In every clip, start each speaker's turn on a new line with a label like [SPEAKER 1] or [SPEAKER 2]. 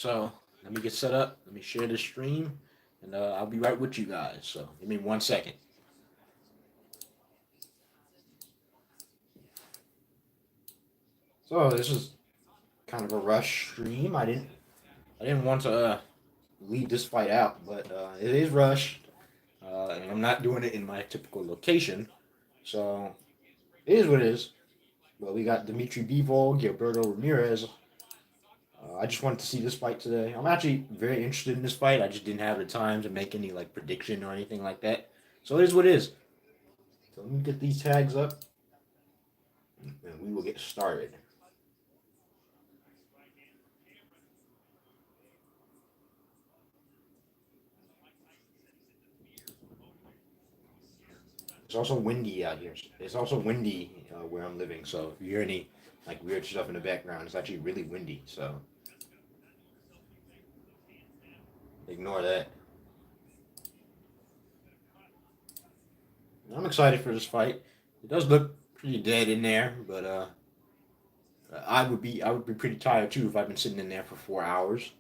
[SPEAKER 1] So let me get set up. Let me share the stream, and I'll be right with you guys. So give me 1 second. So this is kind of a rush stream. I didn't want to leave this fight out, but it is rushed, and I'm not doing it in my typical location. So it is what it is. But we got Dmitry Bivol, Gilberto Ramirez. I just wanted to see this fight today. I'm actually very interested in this fight. I just didn't have the time to make any like prediction or anything like that. So it is what it is. So let me get these tags up, and we will get started. It's also windy out here. It's also windy where I'm living. So if you hear any like weird stuff in the background, it's actually really windy. So ignore that. I'm excited for this fight. It does look pretty dead in there, but I would be pretty tired too if I've been sitting in there for 4 hours.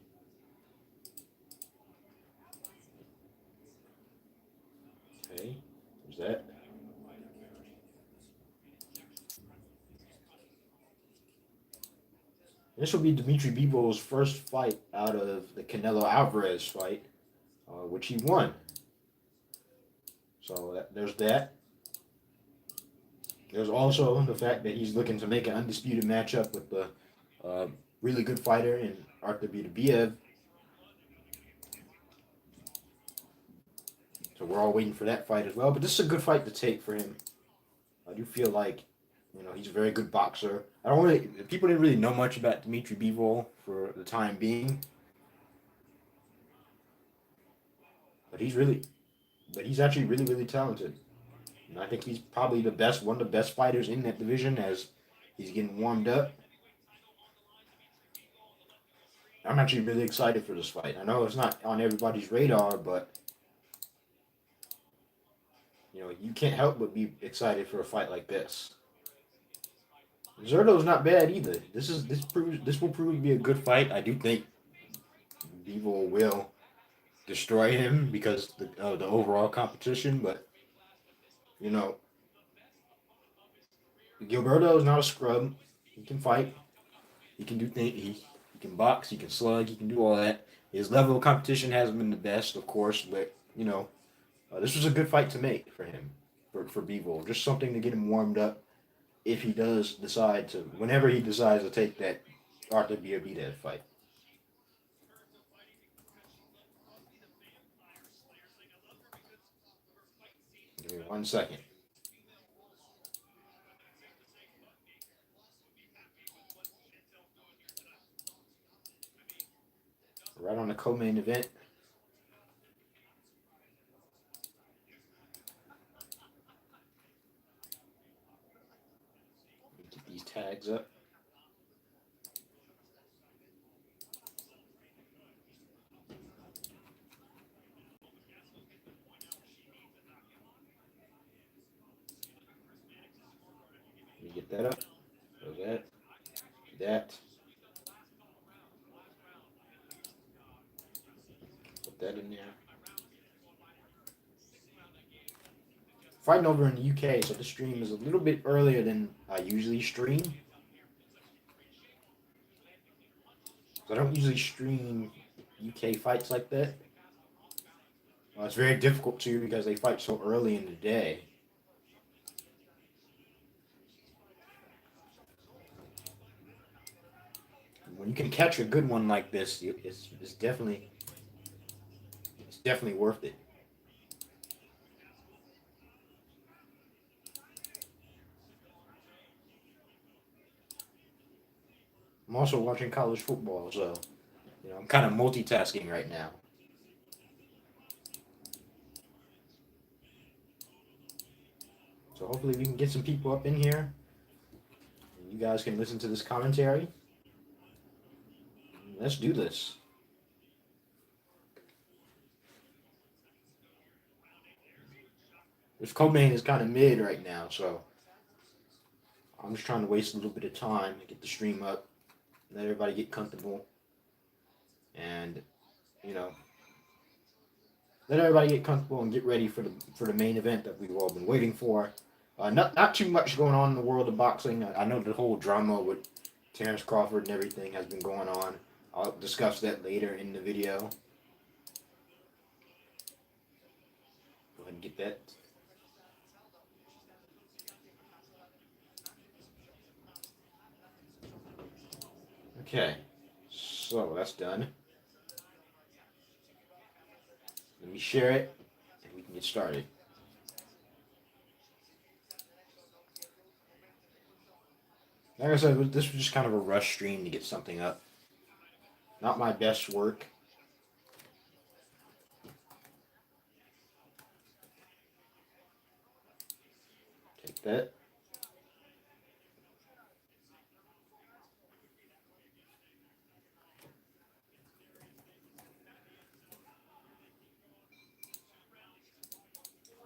[SPEAKER 1] Okay, there's that. This will be Dmitry Bivol's first fight out of the Canelo Alvarez fight, which he won. So there's that. There's also the fact that he's looking to make an undisputed matchup with the uh, really good fighter in Arthur Beterbiev. So we're all waiting for that fight as well. But this is a good fight to take for him. I do feel like he's a very good boxer. I don't really people didn't really know much about Dmitry Bivol for the time being, but he's actually really talented. And I think he's probably one of the best fighters in that division as he's getting warmed up. I'm actually really excited for this fight. I know it's not on everybody's radar, but you can't help but be excited for a fight like this. Zurdo's not bad either. This will prove to be a good fight. I do think Bivol will destroy him because the overall competition, but you know Gilberto is not a scrub. He can fight. He can do things. He can box. He can slug. He can do all that. His level of competition hasn't been the best, of course, but this was a good fight to make for him, for Bivol. Just something to get him warmed up if he does decide to, whenever he decides to take that Arthur Beterbiev fight. Give me 1 second. Right on the co-main event. Get these tags up. Let me get that up. So that. Put that in there. Fighting over in the UK, so the stream is a little bit earlier than I usually stream. So I don't usually stream UK fights like that. It's very difficult too because they fight so early in the day. When you can catch a good one like this, it's definitely worth it. I'm also watching college football, so I'm kind of multitasking right now. So hopefully we can get some people up in here. And you guys can listen to this commentary. Let's do this. This co-main is kind of mid right now, so I'm just trying to waste a little bit of time to get the stream up, let everybody get comfortable, and you know, let everybody get comfortable and get ready for the main event that we've all been waiting for. Not too much going on in the world of boxing. I know the whole drama with Terrence Crawford and everything has been going on. I'll discuss that later in the video. Go ahead and get that. Okay, so that's done. Let me share it, and we can get started. Like I said, this was just kind of a rush stream to get something up. Not my best work. Take that.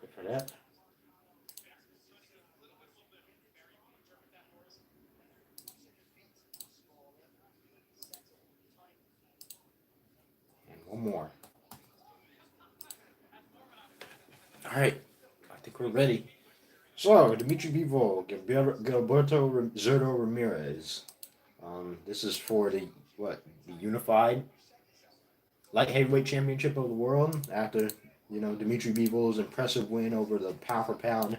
[SPEAKER 1] Wait for that. And one more. All right, I think we're ready. So, Dmitry Bivol, Gilberto Zurdo Ramirez. This is for the unified light heavyweight championship of the world. After Dmitry Bivol's impressive win over the pound for pound,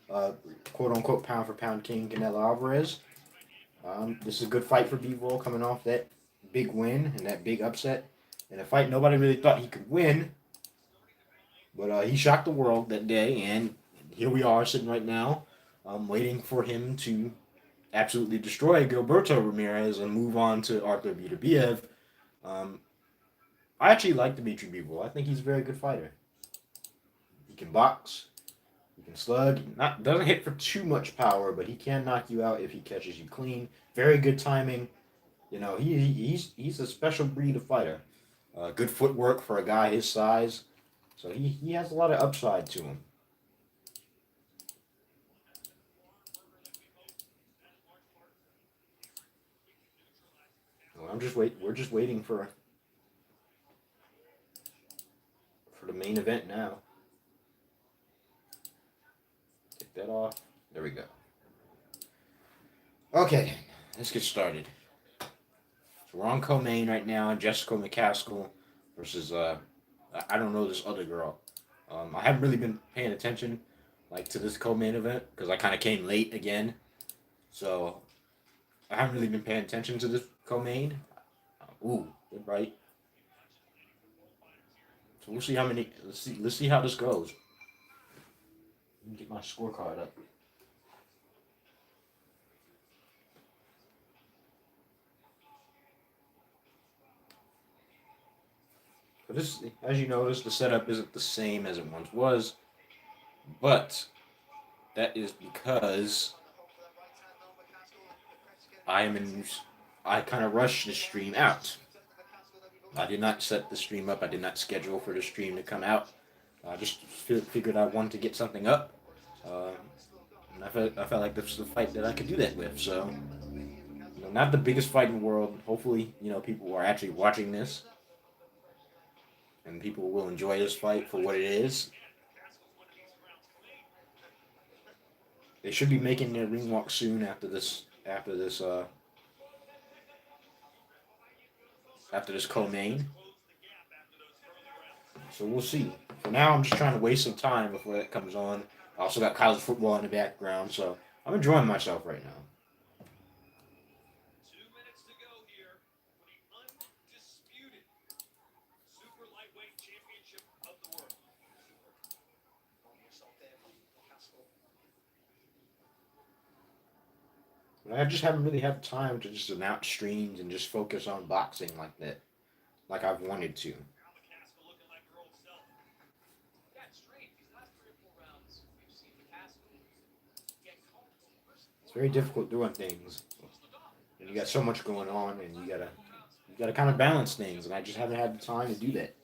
[SPEAKER 1] quote unquote pound for pound king Canelo Alvarez. This is a good fight for Bivol coming off that big win and that big upset in a fight nobody really thought he could win. But he shocked the world that day, and here we are sitting right now, waiting for him to absolutely destroy Gilberto Ramirez and move on to Arthur Beterbiev. I actually like Dmitry Bivol. I think he's a very good fighter. He can box, he can slug. Doesn't hit for too much power, but he can knock you out if he catches you clean. Very good timing. He's a special breed of fighter. Good footwork for a guy his size. So he has a lot of upside to him. Well, we're just waiting for the main event now. Take that off. There we go. Okay, let's get started. So we're on co-main right now. Jessica McCaskill versus I don't know this other girl. I haven't really been paying attention to this co-main event because I kind of came late again. So I haven't really been paying attention to this co-main. Ooh, good right. So we'll see how many. Let's see how this goes. Let me get my scorecard up. But this, as you notice, the setup isn't the same as it once was, but that is because I kind of rushed the stream out. I did not set the stream up. I did not schedule for the stream to come out. I just figured I wanted to get something up, and I felt like this was a fight that I could do that with. So, not the biggest fight in the world. Hopefully, people are actually watching this, and people will enjoy this fight for what it is. They should be making their ring walk soon after this co-main. So we'll see. For now, I'm just trying to waste some time before that comes on. I also got college football in the background, so I'm enjoying myself right now. But I just haven't really had time to just announce streams and just focus on boxing like that, like I've wanted to. It's very difficult doing things. And you got so much going on, and you gotta kind of balance things, and I just haven't had the time to do that.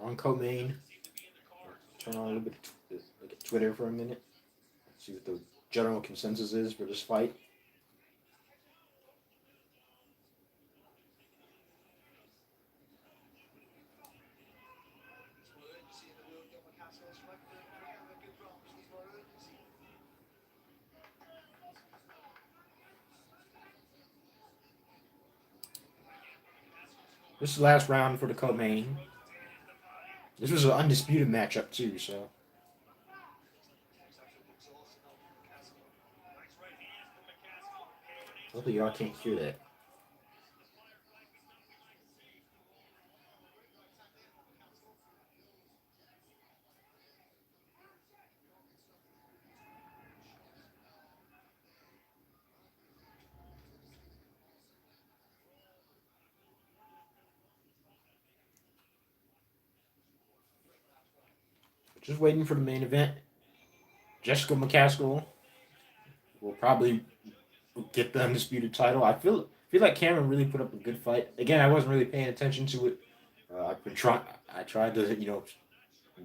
[SPEAKER 1] on co-main. Turn on a little bit, look at Twitter for a minute. See what the general consensus is for this fight. This is the last round for the co-main. This was an undisputed matchup too, so hopefully y'all can't hear that. Just waiting for the main event. Jessica McCaskill will probably get the undisputed title. I feel like Cameron really put up a good fight. Again, I wasn't really paying attention to it. I've been trying. I tried to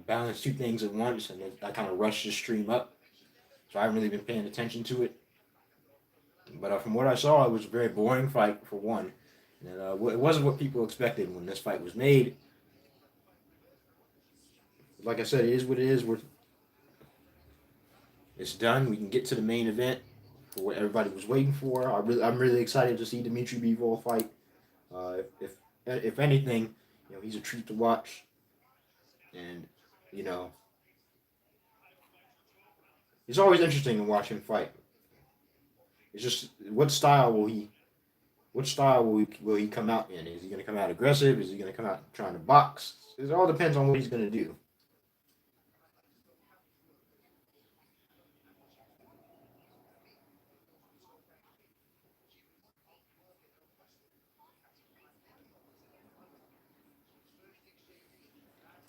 [SPEAKER 1] balance two things at once, and I kind of rushed the stream up, so I haven't really been paying attention to it. But from what I saw, it was a very boring fight for one, and it wasn't what people expected when this fight was made. Like I said, it is what it is. It's done. We can get to the main event for what everybody was waiting for. I'm really excited to see Dmitry Bivol fight. If anything, he's a treat to watch, and you know it's always interesting to watch him fight. It's just what style will he come out in? Is he going to come out aggressive? Is he going to come out trying to box? It all depends on what he's going to do.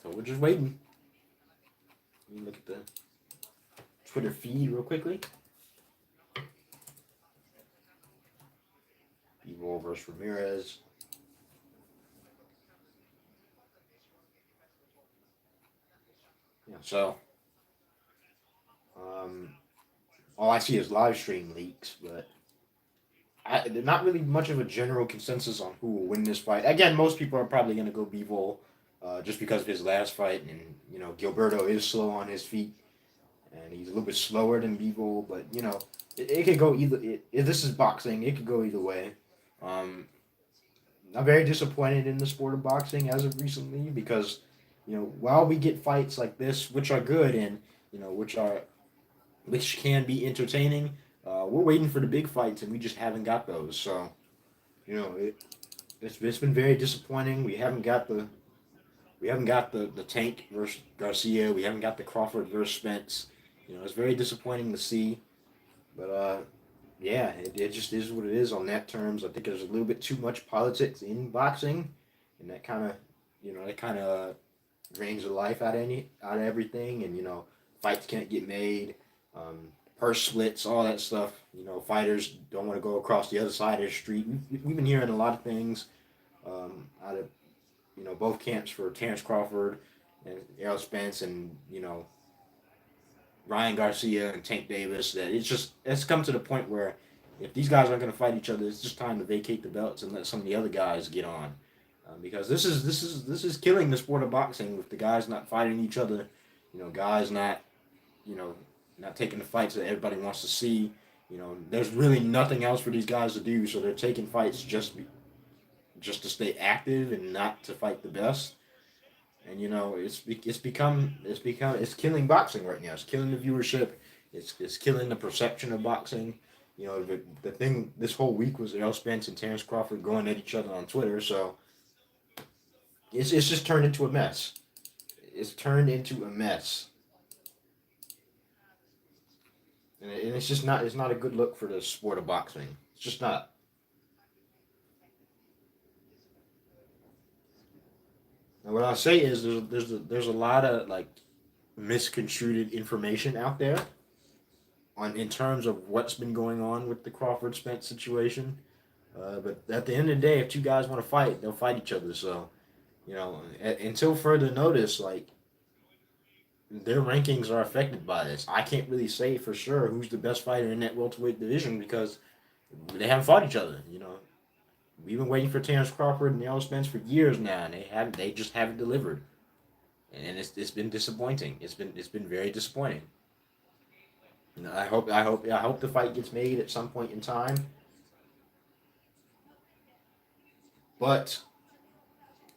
[SPEAKER 1] So we're just waiting. Let me look at the Twitter feed real quickly. Bivol versus Ramirez. Yeah, so all I see is live stream leaks, but not really much of a general consensus on who will win this fight. Again, most people are probably going to go Bivol just because of his last fight, and Gilberto is slow on his feet, and he's a little bit slower than Bivol, but it could go either. If this is boxing, it could go either way. Um, I'm very disappointed in the sport of boxing as of recently because, while we get fights like this, which are good and which can be entertaining, we're waiting for the big fights and we just haven't got those. So, it's been very disappointing. We haven't got the Tank versus Garcia. We haven't got the Crawford versus Spence. It's very disappointing to see, but yeah, it just is what it is on that terms. I think there's a little bit too much politics in boxing, and that kind of drains the life out of everything, and fights can't get made, um, purse splits, all that stuff. Fighters don't want to go across the other side of the street. We've been hearing a lot of things out of both camps for Terrence Crawford and Errol Spence, and Ryan Garcia and Tank Davis. That it's come to the point where if these guys aren't going to fight each other, it's just time to vacate the belts and let some of the other guys get on, because this is killing the sport of boxing with the guys not fighting each other, guys you know not taking the fights that everybody wants to see. There's really nothing else for these guys to do, so they're taking fights just to stay active and not to fight the best. And it's killing boxing right now. It's killing the viewership. It's killing the perception of boxing. The thing this whole week was Errol Spence and Terrence Crawford going at each other on Twitter. So it's just turned into a mess. It's turned into a mess, and it's not a good look for the sport of boxing. It's just not. And what I say is there's a lot of like misconstrued information out there in terms of what's been going on with the Crawford Spence situation. But at the end of the day, if two guys want to fight, they'll fight each other. So You know, until further notice, like their rankings are affected by this. I can't really say for sure who's the best fighter in that welterweight division because they haven't fought each other. You know, we've been waiting for Terrence Crawford and Errol Spence for years now, and they just haven't delivered, and it's been disappointing. It's been very disappointing. You know, I hope the fight gets made at some point in time, but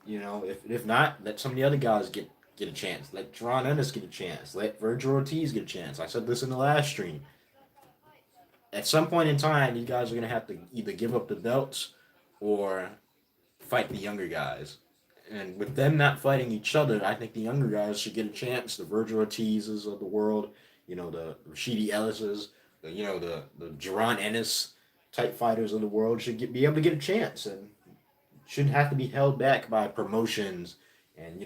[SPEAKER 1] you know, if not, let some of the other guys get a chance. Let Teron Ennis get a chance. Let Virgil Ortiz get a chance. I said this in the last stream. At some point in time, these guys are gonna have to either give up the belts or fight the younger guys. And with them not fighting each other, I think the younger guys should get a chance. The Virgil Ortizes of the world, you know, the Rashidi Ellises, the Jaron Ennis type fighters of the world should be able to get a chance and shouldn't have to be held back by promotions and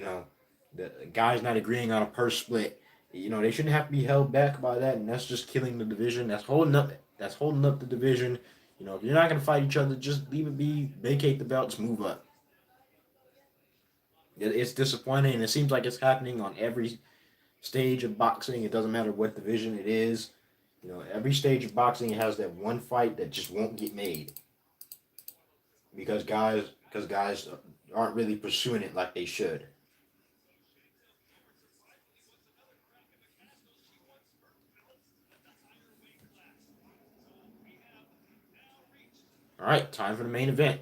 [SPEAKER 1] the guys not agreeing on a purse split. You know, they shouldn't have to be held back by that, and that's just killing the division. That's holding up the division. You know, if you're not gonna fight each other, just leave it be, vacate the belts, move up. It's disappointing, and it seems like it's happening on every stage of boxing. It doesn't matter what division it is. You know, every stage of boxing has that one fight that just won't get made because guys aren't really pursuing it like they should. All right, time for the main event.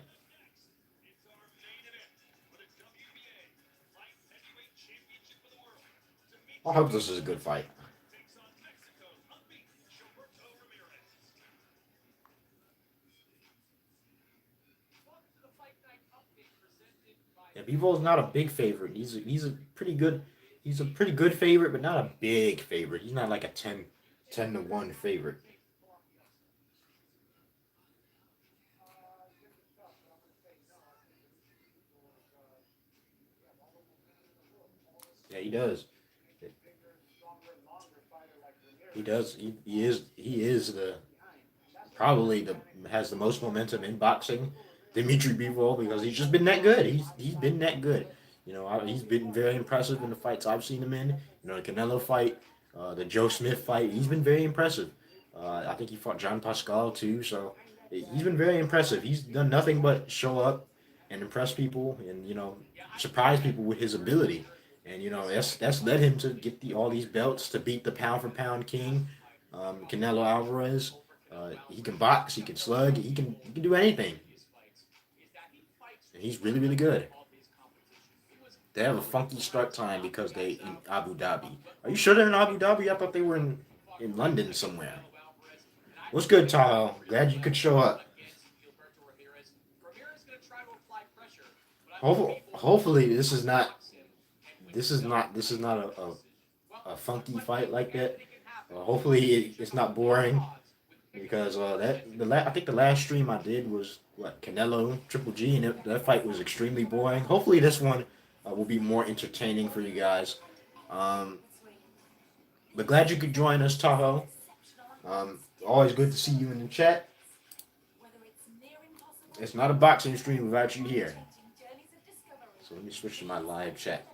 [SPEAKER 1] I hope this is a good fight. Yeah, Bivol's not a big favorite. He's a pretty good. He's a pretty good favorite, but not a big favorite. He's not like a 10 to 1 favorite. Yeah, he does. He does. He is the probably the has the most momentum in boxing, Dmitry Bivol, because he's just been that good. He's been that good. You know, he's been very impressive in the fights I've seen him in. You know, the Canelo fight, the Joe Smith fight. He's been very impressive. I think he fought John Pascal too. So he's been very impressive. He's done nothing but show up and impress people, and surprise people with his ability. And that's led him to get all these belts to beat the pound for pound king, Canelo Alvarez. He can box, he can slug, he can do anything, and he's really really good. They have a funky start time because they in Abu Dhabi. Are you sure they're in Abu Dhabi? I thought they were in London somewhere. What's good, Tahoe? Glad you could show up. Hopefully this is not a funky fight like that. Hopefully it's not boring because I think the last stream I did was what Canelo Triple G, and that fight was extremely boring. Hopefully this one will be more entertaining for you guys. Um, but glad you could join us, Tahoe. Always good to see you in the chat. It's not a boxing stream without you here. So let me switch to my live chat.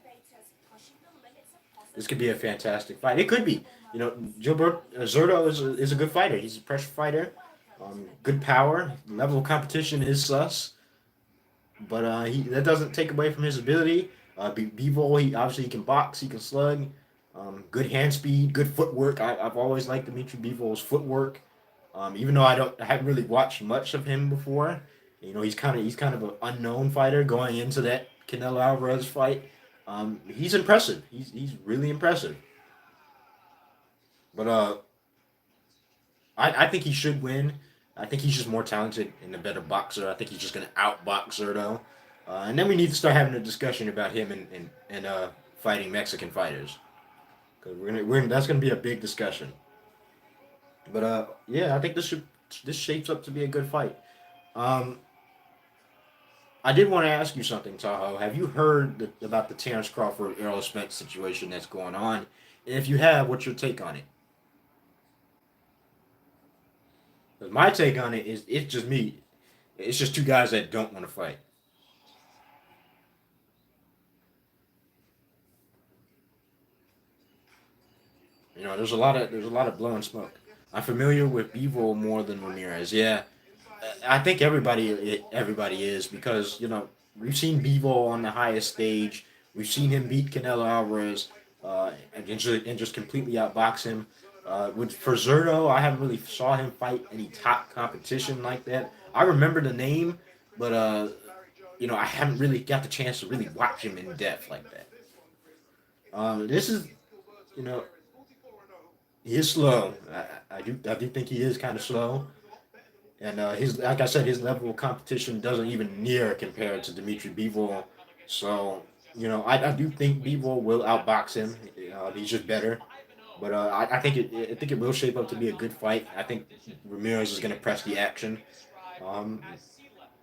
[SPEAKER 1] This could be a fantastic fight. It could be. You know, Gilbert Zurdo is a good fighter. He's a pressure fighter. Good power. Level of competition is sus, but that doesn't take away from his ability. Bivol, he can box, he can slug. Good hand speed, good footwork. I've always liked Dmitry Bivol's footwork. Even though I haven't really watched much of him before. You know, he's kind of an unknown fighter going into that Canelo Alvarez fight. He's impressive. He's really impressive. But I think he should win. I think he's just more talented and a better boxer. I think he's just gonna outbox Zerto. And then we need to start having a discussion about him and fighting Mexican fighters because that's gonna be a big discussion. But yeah, I think this shapes up to be a good fight. Um, I did want to ask you something, Tahoe. Have you heard about the Terrence Crawford Errol Spence situation that's going on? And if you have, what's your take on it? 'Cause my take on it is it's just me. It's just two guys that don't want to fight. there's a lot of blowing smoke. I'm familiar with Bivol more than Ramirez. Yeah, I think everybody is because we've seen Bivol on the highest stage. We've seen him beat Canelo Alvarez, and just completely outbox him. For Zurdo, I haven't really saw him fight any top competition like that. I remember the name, but I haven't really got the chance to really watch him in depth like that. This is, you know, he is slow. I do think he is kind of slow, and his like I said, his level of competition doesn't even near compare to Dmitry Bivol. So I do think Bivol will outbox him. He's just better. But I think it will shape up to be a good fight. I think Ramirez is going to press the action. Um,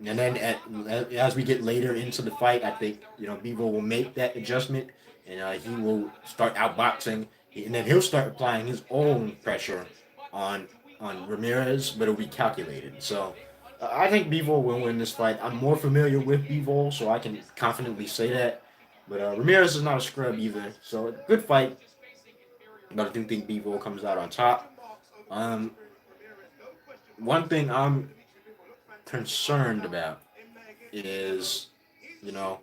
[SPEAKER 1] and then as we get later into the fight, I think Bivol will make that adjustment, and he will start outboxing, and then he'll start applying his own pressure on Ramirez, but it'll be calculated. So I think Bivol will win this fight. I'm more familiar with Bivol, so I can confidently say that. But Ramirez is not a scrub either, so good fight. But I do think Bivol comes out on top. Um, One thing I'm concerned about is, you know,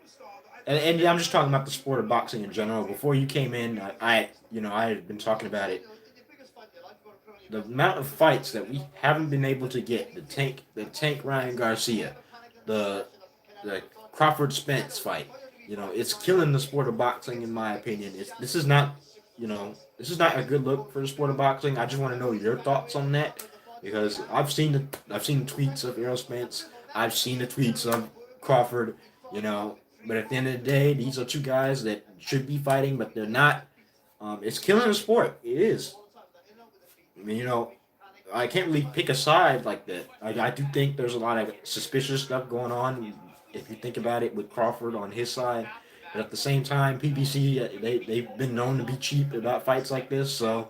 [SPEAKER 1] and I'm just talking about the sport of boxing in general. Before you came in, I had been talking about it. The amount of fights that we haven't been able to get, the Tank Ryan Garcia, the the Crawford Spence fight, it's killing the sport of boxing in my opinion. This is not a good look for the sport of boxing. I just want to know your thoughts on that because I've seen tweets of Errol Spence, I've seen the tweets of Crawford, but at the end of the day, these are two guys that should be fighting, but they're not. It's killing the sport. It is. I mean, I can't really pick a side like that. I do think there's a lot of suspicious stuff going on if you think about it with Crawford on his side. But at the same time, PBC they've been known to be cheap about fights like this. So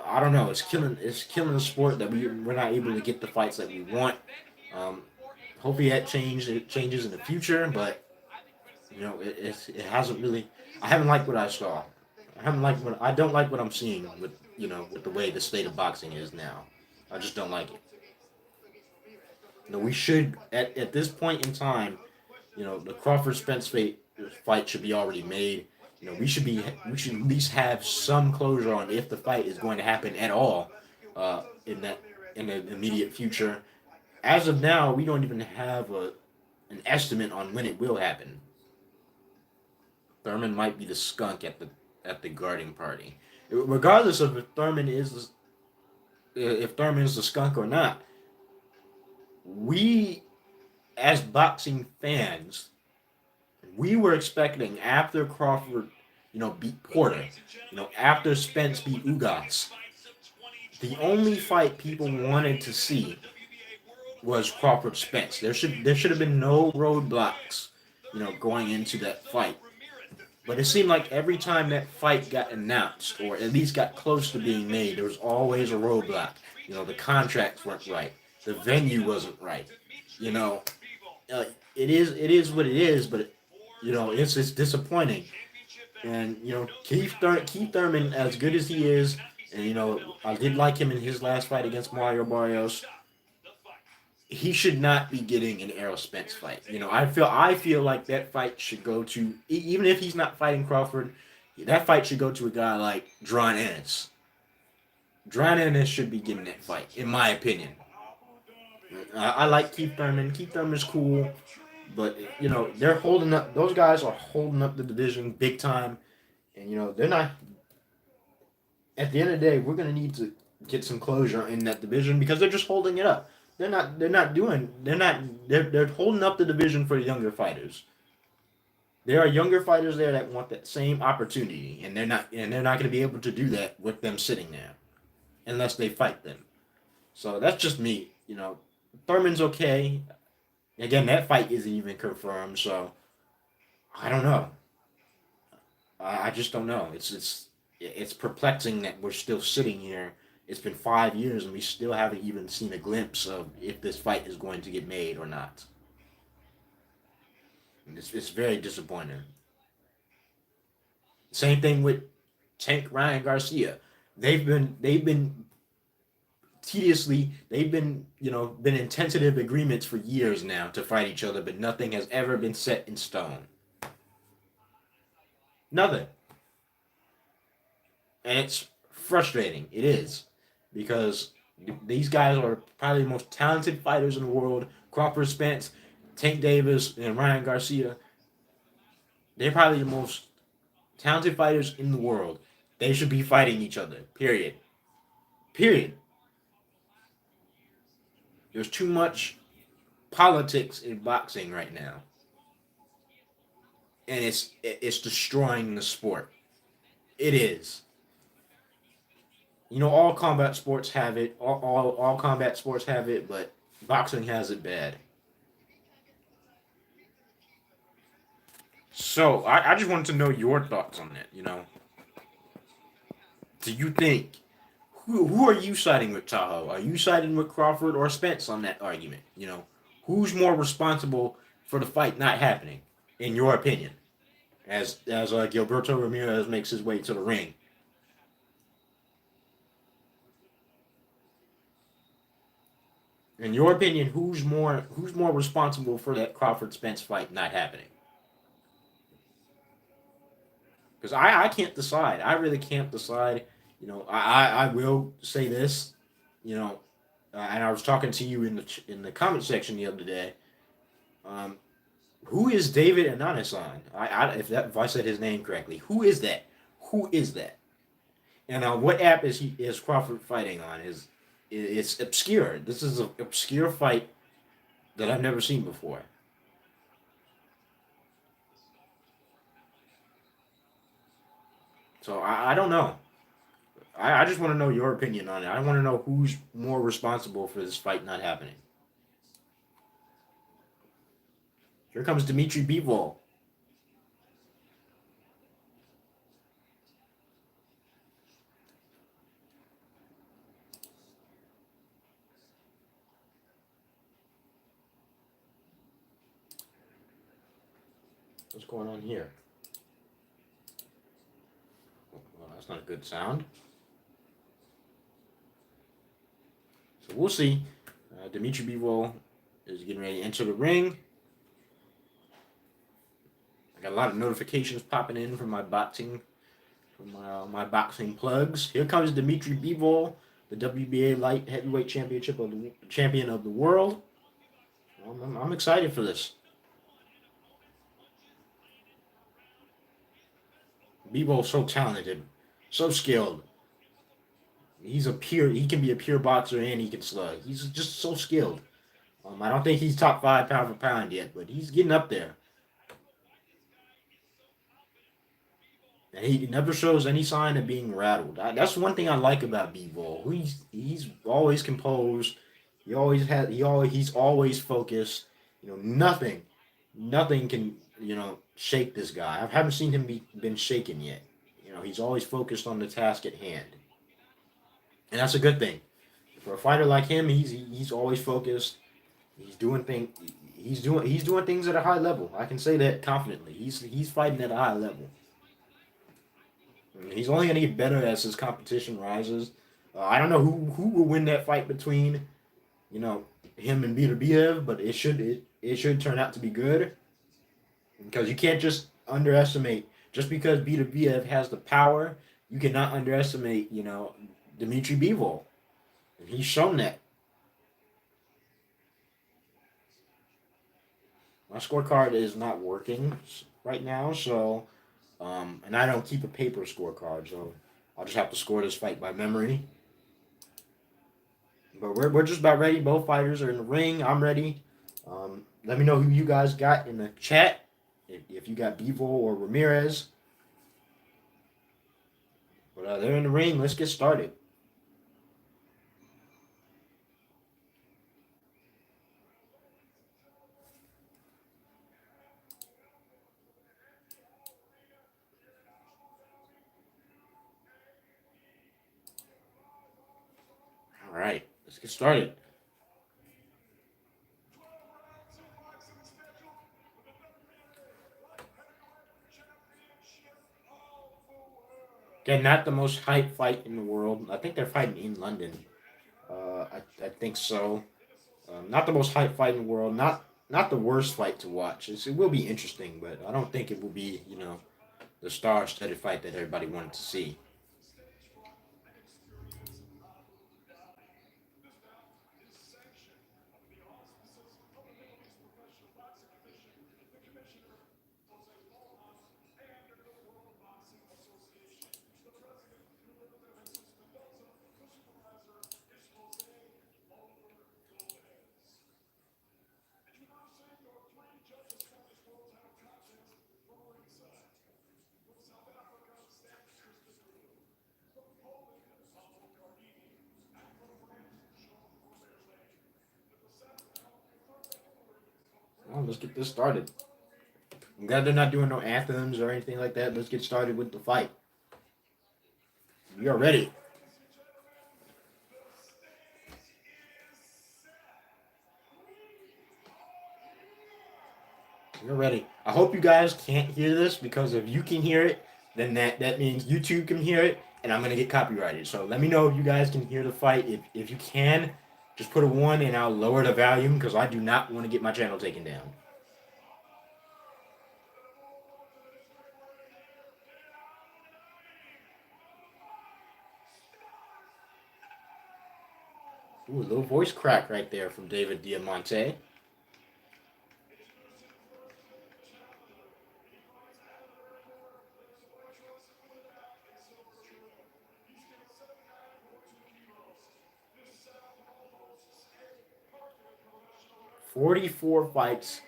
[SPEAKER 1] I don't know. It's killing the sport that we're not able to get the fights that we want. Um, Hopefully it changes in the future. But it hasn't really. I haven't liked what I saw. I don't like what I'm seeing with the way the state of boxing is now. I just don't like it. We should at this point in time, the Crawford Spence fight should be already made. We should at least have some closure on if the fight is going to happen at all, in the immediate future. As of now, we don't even have an estimate on when it will happen. Thurman might be the skunk at the guarding party. Regardless of if Thurman is the skunk or not, we as boxing fans, we were expecting after Crawford, beat Porter, after Spence beat Ugas, the only fight people wanted to see was Crawford Spence. There should have been no roadblocks, going into that fight. But it seemed like every time that fight got announced, or at least got close to being made, there was always a roadblock. The contracts weren't right, the venue wasn't right. You know, it is what it is, but it's disappointing. And Keith Thurman, as good as he is, and I did like him in his last fight against Mario Barrios. He should not be getting an Errol Spence fight. I feel like that fight should go to even if he's not fighting Crawford, that fight should go to a guy like Dron Ennis. Dron Ennis should be getting that fight, in my opinion. I like Keith Thurman. Keith Thurman's cool, but they're holding up. Those guys are holding up the division big time, and they're not. At the end of the day, we're gonna need to get some closure in that division because they're just holding it up. They're not. They're not doing. They're not. They're holding up the division for the younger fighters. There are younger fighters there that want that same opportunity, and they're not. And they're not going to be able to do that with them sitting there unless they fight them. So that's just me. Thurman's okay. Again, that fight isn't even confirmed, so I don't know. I just don't know. It's perplexing that we're still sitting here. It's been 5 years and we still haven't even seen a glimpse of if this fight is going to get made or not. And it's very disappointing. Same thing with Tank Ryan Garcia. they've been tediously they've been been in tentative agreements for years now to fight each other, but nothing has ever been set in stone. Nothing. And it's frustrating. It is because these guys are probably the most talented fighters in the world. Crawford Spence, Tank Davis, and Ryan Garcia. They're probably the most talented fighters in the world. They should be fighting each other. Period. Period. There's too much politics in boxing right now, and it's destroying the sport. It is. All combat sports have it. All combat sports have it, but boxing has it bad. So I just wanted to know your thoughts on that. Do you think who are you siding with, Tahoe? Are you siding with Crawford or Spence on that argument? Who's more responsible for the fight not happening, in your opinion? As Gilberto Ramirez makes his way to the ring, in your opinion, who's more responsible for that Crawford Spence fight not happening? Because I can't decide. I really can't decide. I will say this. You know, and I was talking to you in the comment section the other day. Um, who is David Ananisan? If I said his name correctly, who is that? Who is that? And what app is Crawford fighting on? It's obscure. This is an obscure fight that I've never seen before. So I don't know. I just want to know your opinion on it. I want to know who's more responsible for this fight not happening. Here comes Dmitry Bivol. What's going on here? Well, that's not a good sound. So we'll see. Dmitry Bivol is getting ready to enter the ring. I got a lot of notifications popping in from my boxing plugs. Here comes Dmitry Bivol, the WBA light heavyweight champion of the world. I'm excited for this. Bivol's so talented, so skilled. He can be a pure boxer and he can slug. He's just so skilled. I don't think he's top five pound for pound yet, but he's getting up there. And he never shows any sign of being rattled. That's one thing I like about B-Ball. He's always composed. He's always focused. Nothing can shake this guy. I haven't seen him been shaken yet. He's always focused on the task at hand, and that's a good thing. For a fighter like him, he's always focused. He's doing thing. He's doing things at a high level. I can say that confidently. He's fighting at a high level. He's only going to get better as his competition rises. I don't know who will win that fight between you know him and Biev, but it should turn out to be good because you can't just underestimate just because Biev has the power. You cannot underestimate Dmitry Bivol. He's shown that. My scorecard is not working right now, so and I don't keep a paper scorecard, so I'll just have to score this fight by memory. But we're just about ready. Both fighters are in the ring. I'm ready. Let me know who you guys got in the chat. If you got Bivol or Ramirez. But they're in the ring. Let's get started. All right, let's get started. Again, not the most hype fight in the world. I think they're fighting in London. I think so. Not the most hype fight in the world. Not the worst fight to watch. It will be interesting, but I don't think it will be the star-studded fight that everybody wanted to see. Well, let's get this started. I'm glad they're not doing no anthems or anything like that. Let's get started with the fight. We are ready. We're ready. I hope you guys can't hear this because if you can hear it, then that means YouTube can hear it, and I'm gonna get copyrighted. So let me know if you guys can hear the fight. If you can, just put a one, and I'll lower the volume because I do not want to get my channel taken down. Ooh, a little voice crack right there from David Diamante. 44 fights,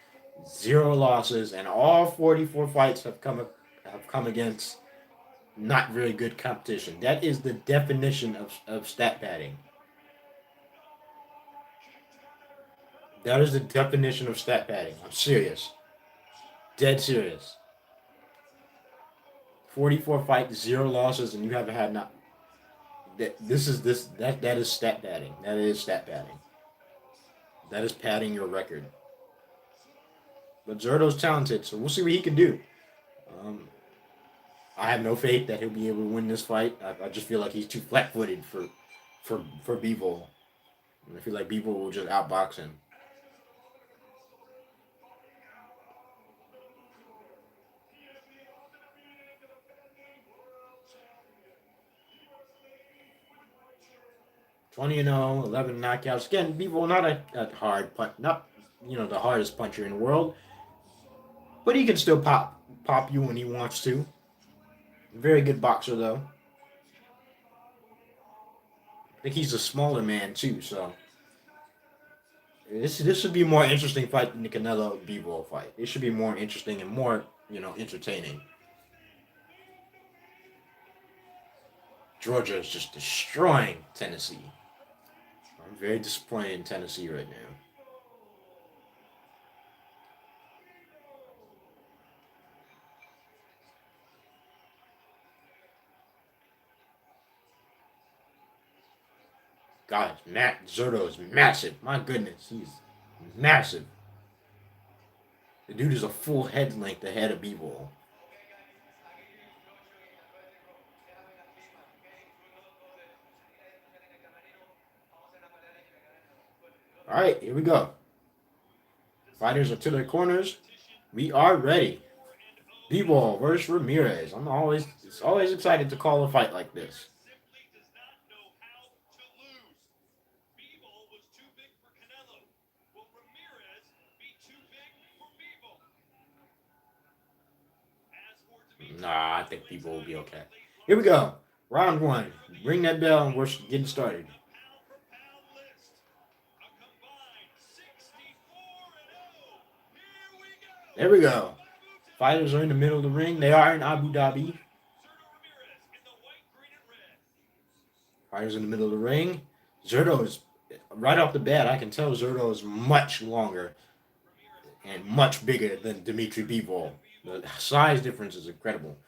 [SPEAKER 1] zero losses, and all 44 fights have come against not very good competition. That is the definition of stat padding. That is the definition of stat padding. I'm serious. Dead serious. 44 fights, zero losses, and you haven't had not. That is stat padding. That is stat padding. That is padding your record. But Zurdo's talented, so we'll see what he can do. Um, I have no faith that he'll be able to win this fight. I just feel like he's too flat-footed for Bivol. And I feel like Bivol will just outbox him. Twenty and 0, 11 knockouts. Again, Bivol not a hard punch, not the hardest puncher in the world, but he can still pop you when he wants to. Very good boxer though. I think he's a smaller man too, so this should be a more interesting fight than the Canelo Bivol fight. It should be more interesting and more entertaining. Georgia is just destroying Tennessee. I'm very disappointed in Tennessee right now. God, Matt Zurdo is massive. My goodness, he's massive. The dude is a full head length ahead of Bivol. All right, here we go. Fighters are to their corners. We are ready. Bivol versus Ramirez. It's always excited to call a fight like this. Nah, I think Bivol will be okay. Here we go. Round one. Ring that bell and we're getting started. There we go. Fighters are in the middle of the ring. They are in Abu Dhabi. Fighters in the middle of the ring. Zurdo is right off the bat. I can tell Zurdo is much longer and much bigger than Dmitry Bivol. The size difference is incredible.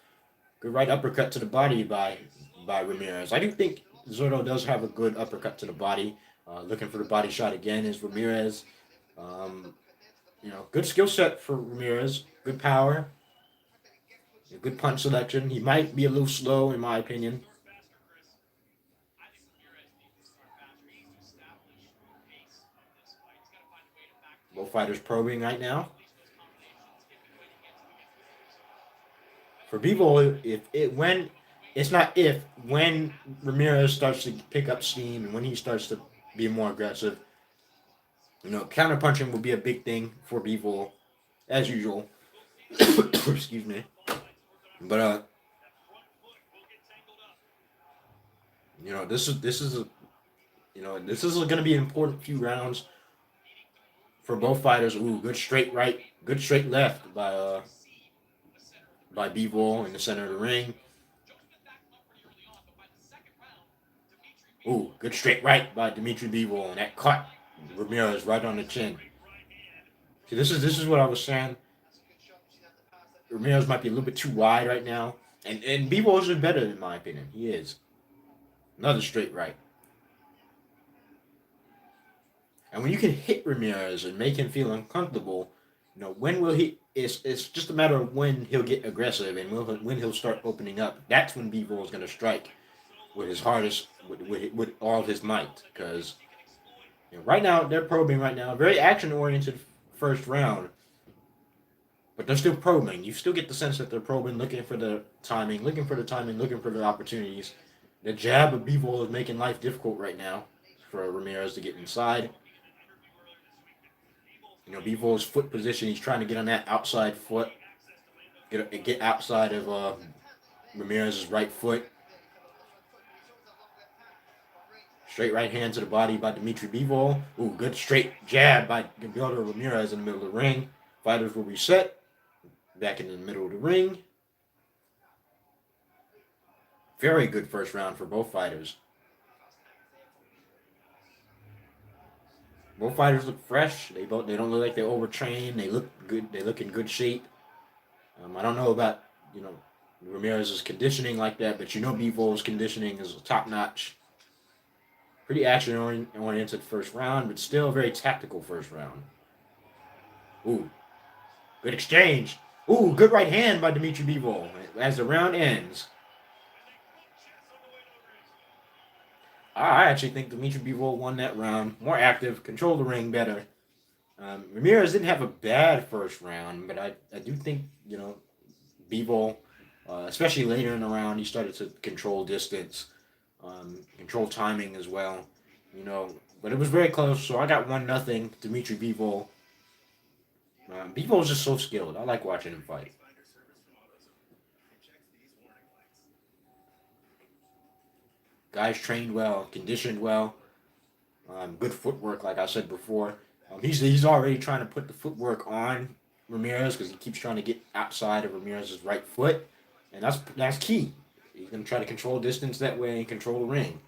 [SPEAKER 1] Good right uppercut to the body by Ramirez. I do think Zurdo does have a good uppercut to the body. Looking for the body shot again is Ramirez. Um, good skill set for Ramirez. Good power. A good punch selection. He might be a little slow, in my opinion. Both fighters probing right now. For Bivol, if it when it's not if when Ramirez starts to pick up steam and when he starts to be more aggressive, counter punching will be a big thing for Bivol as usual. Excuse me, but this is a this is going to be an important few rounds for both fighters. Ooh, good straight right, good straight left by Bivol in the center of the ring. Ooh, good straight right by Dmitry Bivol, and that caught Ramirez right on the chin. See, this is what I was saying. Ramirez might be a little bit too wide right now, and Bivol is better in my opinion. He is. Another straight right. And when you can hit Ramirez and make him feel uncomfortable, when will he? It's just a matter of when he'll get aggressive and when he'll start opening up. That's when Bivol is going to strike with his hardest, with all of his might. Because right now they're probing right now, very action oriented first round, but they're still probing. You still get the sense that they're probing, looking for the timing, looking for the opportunities. The jab of Bivol is making life difficult right now for Ramirez to get inside. Bivol's foot position, he's trying to get on that outside foot, get outside of Ramirez's right foot. Straight right hand to the body by Dmitry Bivol. Ooh, good straight jab by Gilberto Ramirez in the middle of the ring. Fighters will reset. Back in the middle of the ring. Very good first round for both fighters. Both fighters look fresh. They don't look like they're overtrained. They look good. They look in good shape. I don't know about Ramirez's conditioning like that, but Bivol's conditioning is top notch. Pretty action oriented first round, but still a very tactical first round. Ooh, good exchange. Ooh, good right hand by Dmitry Bivol as the round ends. I actually think Dmitry Bivol won that round. More active, controlled the ring better. Ramirez didn't have a bad first round, but I do think, Bivol, especially later in the round, he started to control distance, control timing as well. But it was very close, so I got 1-0 Dmitry Bivol. Bivol's just so skilled. I like watching him fight. Guys trained well, conditioned well, good footwork, like I said before. He's already trying to put the footwork on Ramirez because he keeps trying to get outside of Ramirez's right foot, and that's key. He's going to try to control distance that way and control the ring.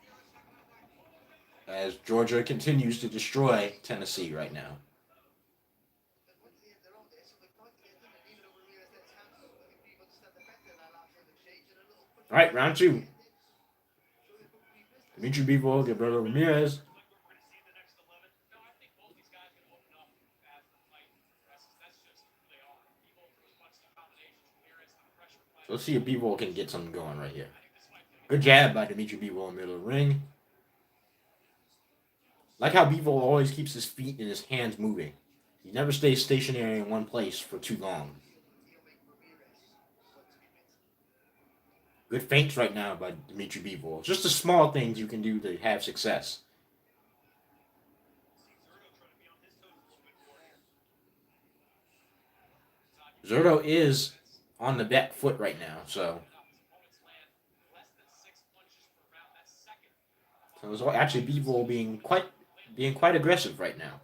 [SPEAKER 1] As Georgia continues to destroy Tennessee right now. All right, round two. Dmitry Bivol, Gilberto Ramirez. So let's see if Bivol can get something going right here. Good jab by Dmitry Bivol in the middle of the ring. Like how Bivol always keeps his feet and his hands moving. He never stays stationary in one place for too long. Good feints right now by Dmitry Bivol. Just the small things you can do to have success. Zurdo is on the back foot right now, so it's actually Bivol being quite aggressive right now.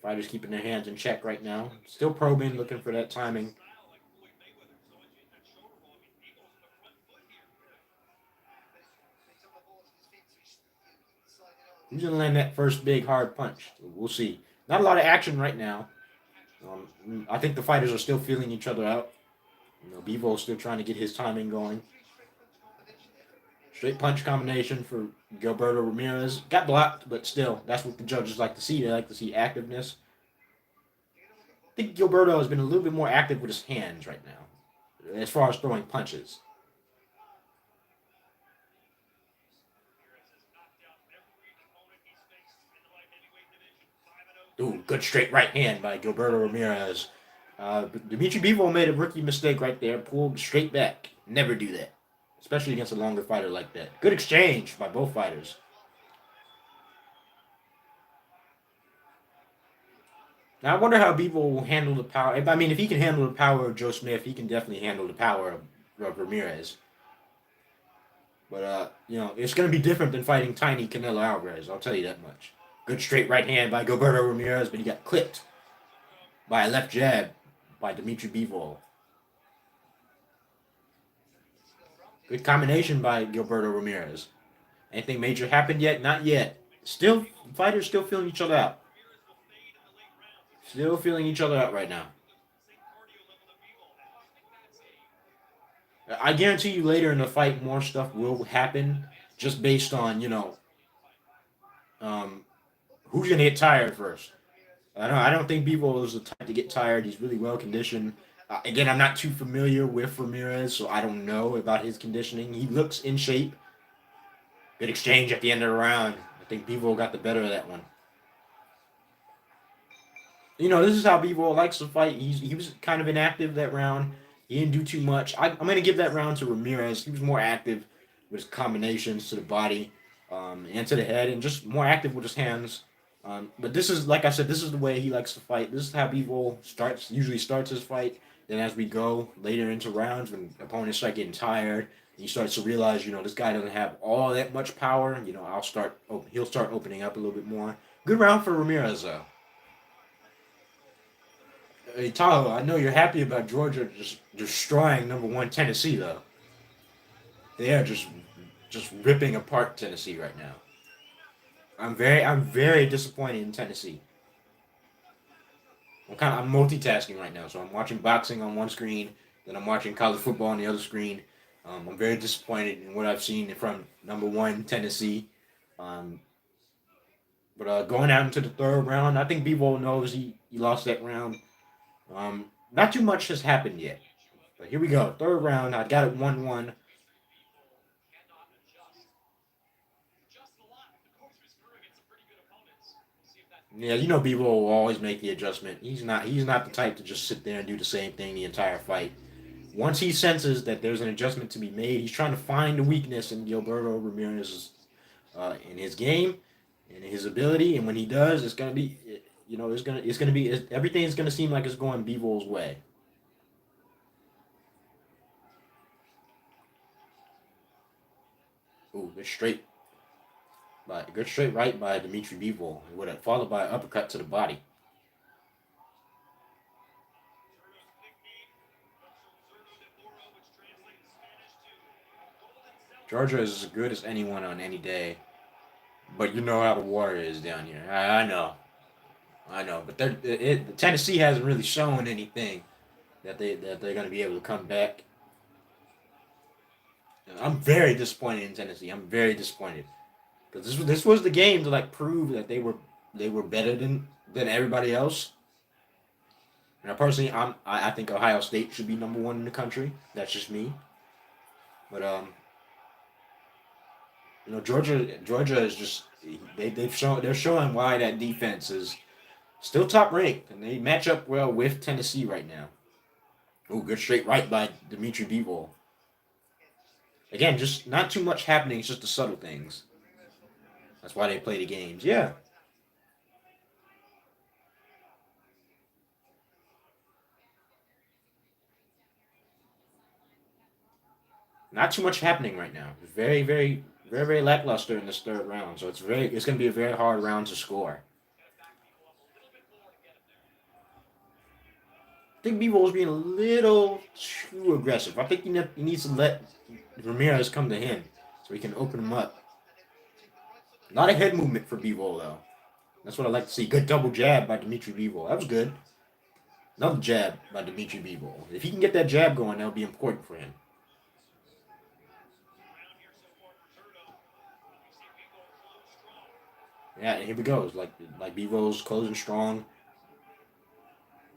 [SPEAKER 1] Fighters keeping their hands in check right now. Still probing, looking for that timing. Who's going to land that first big hard punch? We'll see. Not a lot of action right now. I think the fighters are still feeling each other out. Bivol's still trying to get his timing going. Straight punch combination for Gilberto Ramirez. Got blocked, but still, that's what the judges like to see. They like to see activeness. I think Gilberto has been a little bit more active with his hands right now, as far as throwing punches. Ooh, good straight right hand by Gilberto Ramirez. Dmitry Bivol made a rookie mistake right there. Pulled straight back. Never do that, especially against a longer fighter like that. Good exchange by both fighters. Now I wonder how Bivol will handle the power. I mean, if he can handle the power of Joe Smith, he can definitely handle the power of Ramirez. But it's going to be different than fighting tiny Canelo Alvarez. I'll tell you that much. Good straight right hand by Gilberto Ramirez, but he got clipped by a left jab by Dmitry Bivol. Good combination by Gilberto Ramirez. Anything major happened yet? Not yet. Still, fighters still feeling each other out. Still feeling each other out right now. I guarantee you later in the fight, more stuff will happen just based on, um, who's going to get tired first. I don't think Bivol is the type to get tired. He's really well conditioned. Again, I'm not too familiar with Ramirez, so I don't know about his conditioning. He looks in shape. Good exchange at the end of the round. I think Bivol got the better of that one. This is how Bivol likes to fight. He was kind of inactive that round. He didn't do too much. I'm going to give that round to Ramirez. He was more active with his combinations to the body and to the head, and just more active with his hands. But this is, like I said, this is the way he likes to fight. This is how Bivol usually starts his fight. Then as we go later into rounds, when opponents start getting tired, he starts to realize, this guy doesn't have all that much power. He'll start opening up a little bit more. Good round for Ramirez, though. Hey, Tahoe, I know you're happy about Georgia just destroying number one Tennessee, though. They are just ripping apart Tennessee right now. I'm very disappointed in Tennessee. I'm multitasking right now, so I'm watching boxing on one screen, then I'm watching college football on the other screen. I'm very disappointed in what I've seen from number one Tennessee. Um, but going out into the third round, I think Bivol knows he lost that round. Not too much has happened yet. But here we go. Third round. I got it 1-1. Yeah, Bivol will always make the adjustment. He's not the type to just sit there and do the same thing the entire fight. Once he senses that there's an adjustment to be made, he's trying to find the weakness in Gilberto Ramirez's in his game, in his ability, and when he does, it's gonna be, everything's gonna seem like it's going Bivol's way. Ooh, good straight right by Dmitry Bivol, with it followed by an uppercut to the body. Georgia is as good as anyone on any day, but you know how the water is down here. I know, but Tennessee hasn't really shown anything that they're going to be able to come back. I'm very disappointed in Tennessee. I'm very disappointed because this was the game to prove that they were better than everybody else. And personally, I think Ohio State should be number one in the country. That's just me. But Georgia is just they're showing why that defense is still top ranked, and they match up well with Tennessee right now. Oh, good straight right by Dmitry Bivol. Again, just not too much happening. It's just the subtle things. That's why they play the games. Yeah, not too much happening right now. Very, very, very, very lackluster in this third round. So it's going to be a very hard round to score. I think Bivol is being a little too aggressive. I think he needs to let Ramirez come to him so he can open him up. A lot of head movement for Bivol though. That's what I like to see. Good double jab by Dmitry Bivol. That was good. Another jab by Dmitry Bivol. If he can get that jab going, that'll be important for him. Yeah, and here we go. It's like Bivol's closing strong.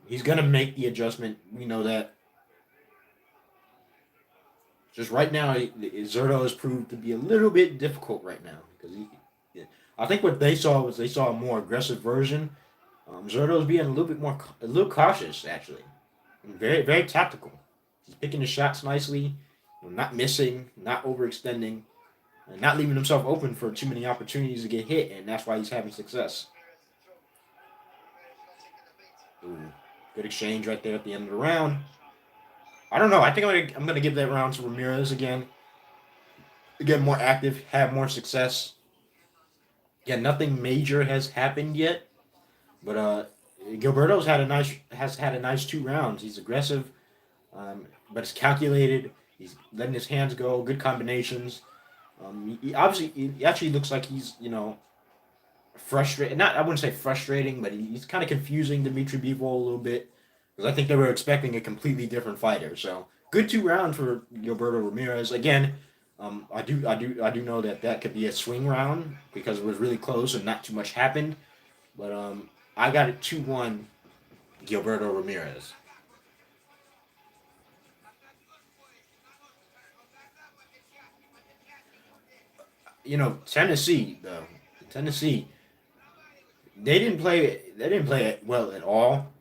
[SPEAKER 1] He's gonna make the adjustment. We know that. Just right now, Zurdo has proved to be a little bit difficult right now because he. I think what they saw was they saw a more aggressive version. Zurdo's being a little bit more, a little cautious actually, and very tactical. He's picking his shots nicely, not missing, not overextending, and not leaving himself open for too many opportunities to get hit, and that's why he's having success. Ooh, good exchange right there at the end of the round. I don't know. I think I'm gonna give that round to Ramirez again. Get more active, have more success. Yeah, nothing major has happened yet, but Gilberto's has had a nice 2 rounds. He's aggressive, but it's calculated. He's letting his hands go. Good combinations. He actually looks like he's frustrated. Not I wouldn't say frustrating, but he's kind of confusing Dmitry Bivol a little bit because I think they were expecting a completely different fighter. So good 2 rounds for Gilberto Ramirez. Again, I do know that could be a swing round because it was really close and not too much happened. But I got it 2-1 Gilberto Ramirez. Tennessee though. Tennessee they didn't play it well at all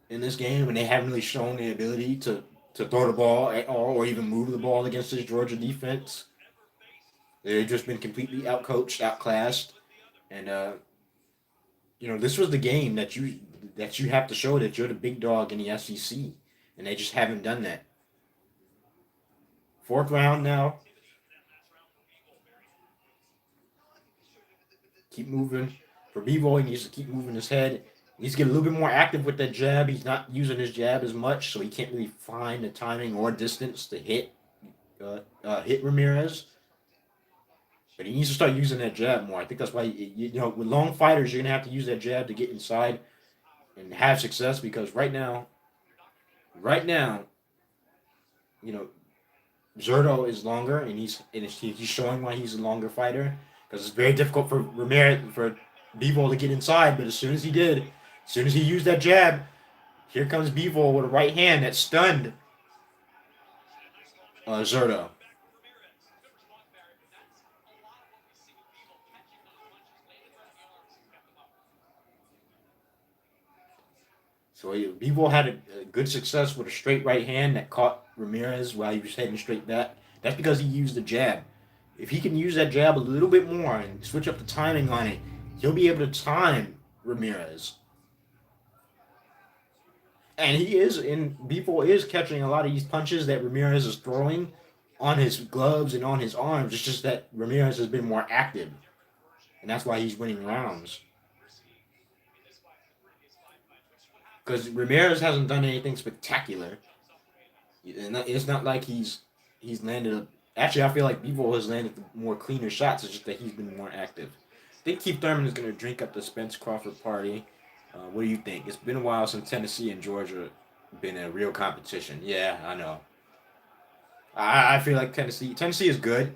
[SPEAKER 1] in this game, and they haven't really shown the ability to throw the ball at all or even move the ball against this Georgia defense. They've just been completely outcoached, outclassed, and this was the game that you have to show that you're the big dog in the SEC, and they just haven't done that. Fourth round now, keep moving. For Bivol, he needs to keep moving his head. He needs to get a little bit more active with that jab. He's not using his jab as much, so he can't really find the timing or distance to hit Ramirez. But he needs to start using that jab more. I think that's why with long fighters you're gonna have to use that jab to get inside and have success because right now, you know, Zurdo is longer and he's showing why he's a longer fighter because it's very difficult for Ramirez for Bivol to get inside. But as soon as he used that jab, here comes Bivol with a right hand that stunned Zurdo. So Bivol had a good success with a straight right hand that caught Ramirez while he was heading straight back. That's because he used the jab. If he can use that jab a little bit more and switch up the timing on it, he'll be able to time Ramirez. And Bivol is catching a lot of these punches that Ramirez is throwing on his gloves and on his arms. It's just that Ramirez has been more active, and that's why he's winning rounds. Because Ramirez hasn't done anything spectacular. It's not like he's landed. Actually, I feel like Bivol has landed the more cleaner shots. It's just that he's been more active. I think Keith Thurman is going to drink up the Spence Crawford party. What do you think? It's been a while since Tennessee and Georgia been in a real competition. Yeah, I know. I feel like Tennessee is good.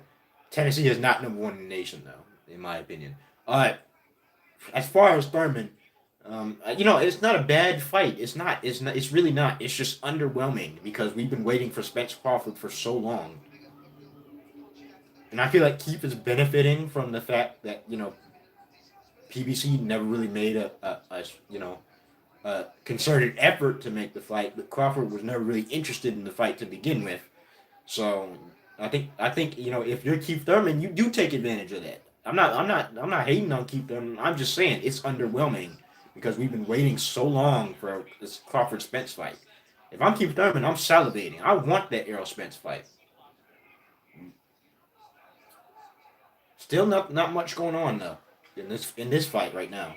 [SPEAKER 1] Tennessee is not number one in the nation though, in my opinion. As far as Thurman, it's not a bad fight. It's not. It's not. It's really not. It's just underwhelming because we've been waiting for Spence Crawford for so long, and I feel like Keith is benefiting from the fact that PBC never really made a concerted effort to make the fight, but Crawford was never really interested in the fight to begin with. So I think if you're Keith Thurman, you do take advantage of that. I'm not hating on Keith Thurman. I'm just saying it's underwhelming because we've been waiting so long for this Crawford Spence fight. If I'm Keith Thurman, I'm salivating. I want that Errol Spence fight. Still not much going on though in this fight right now.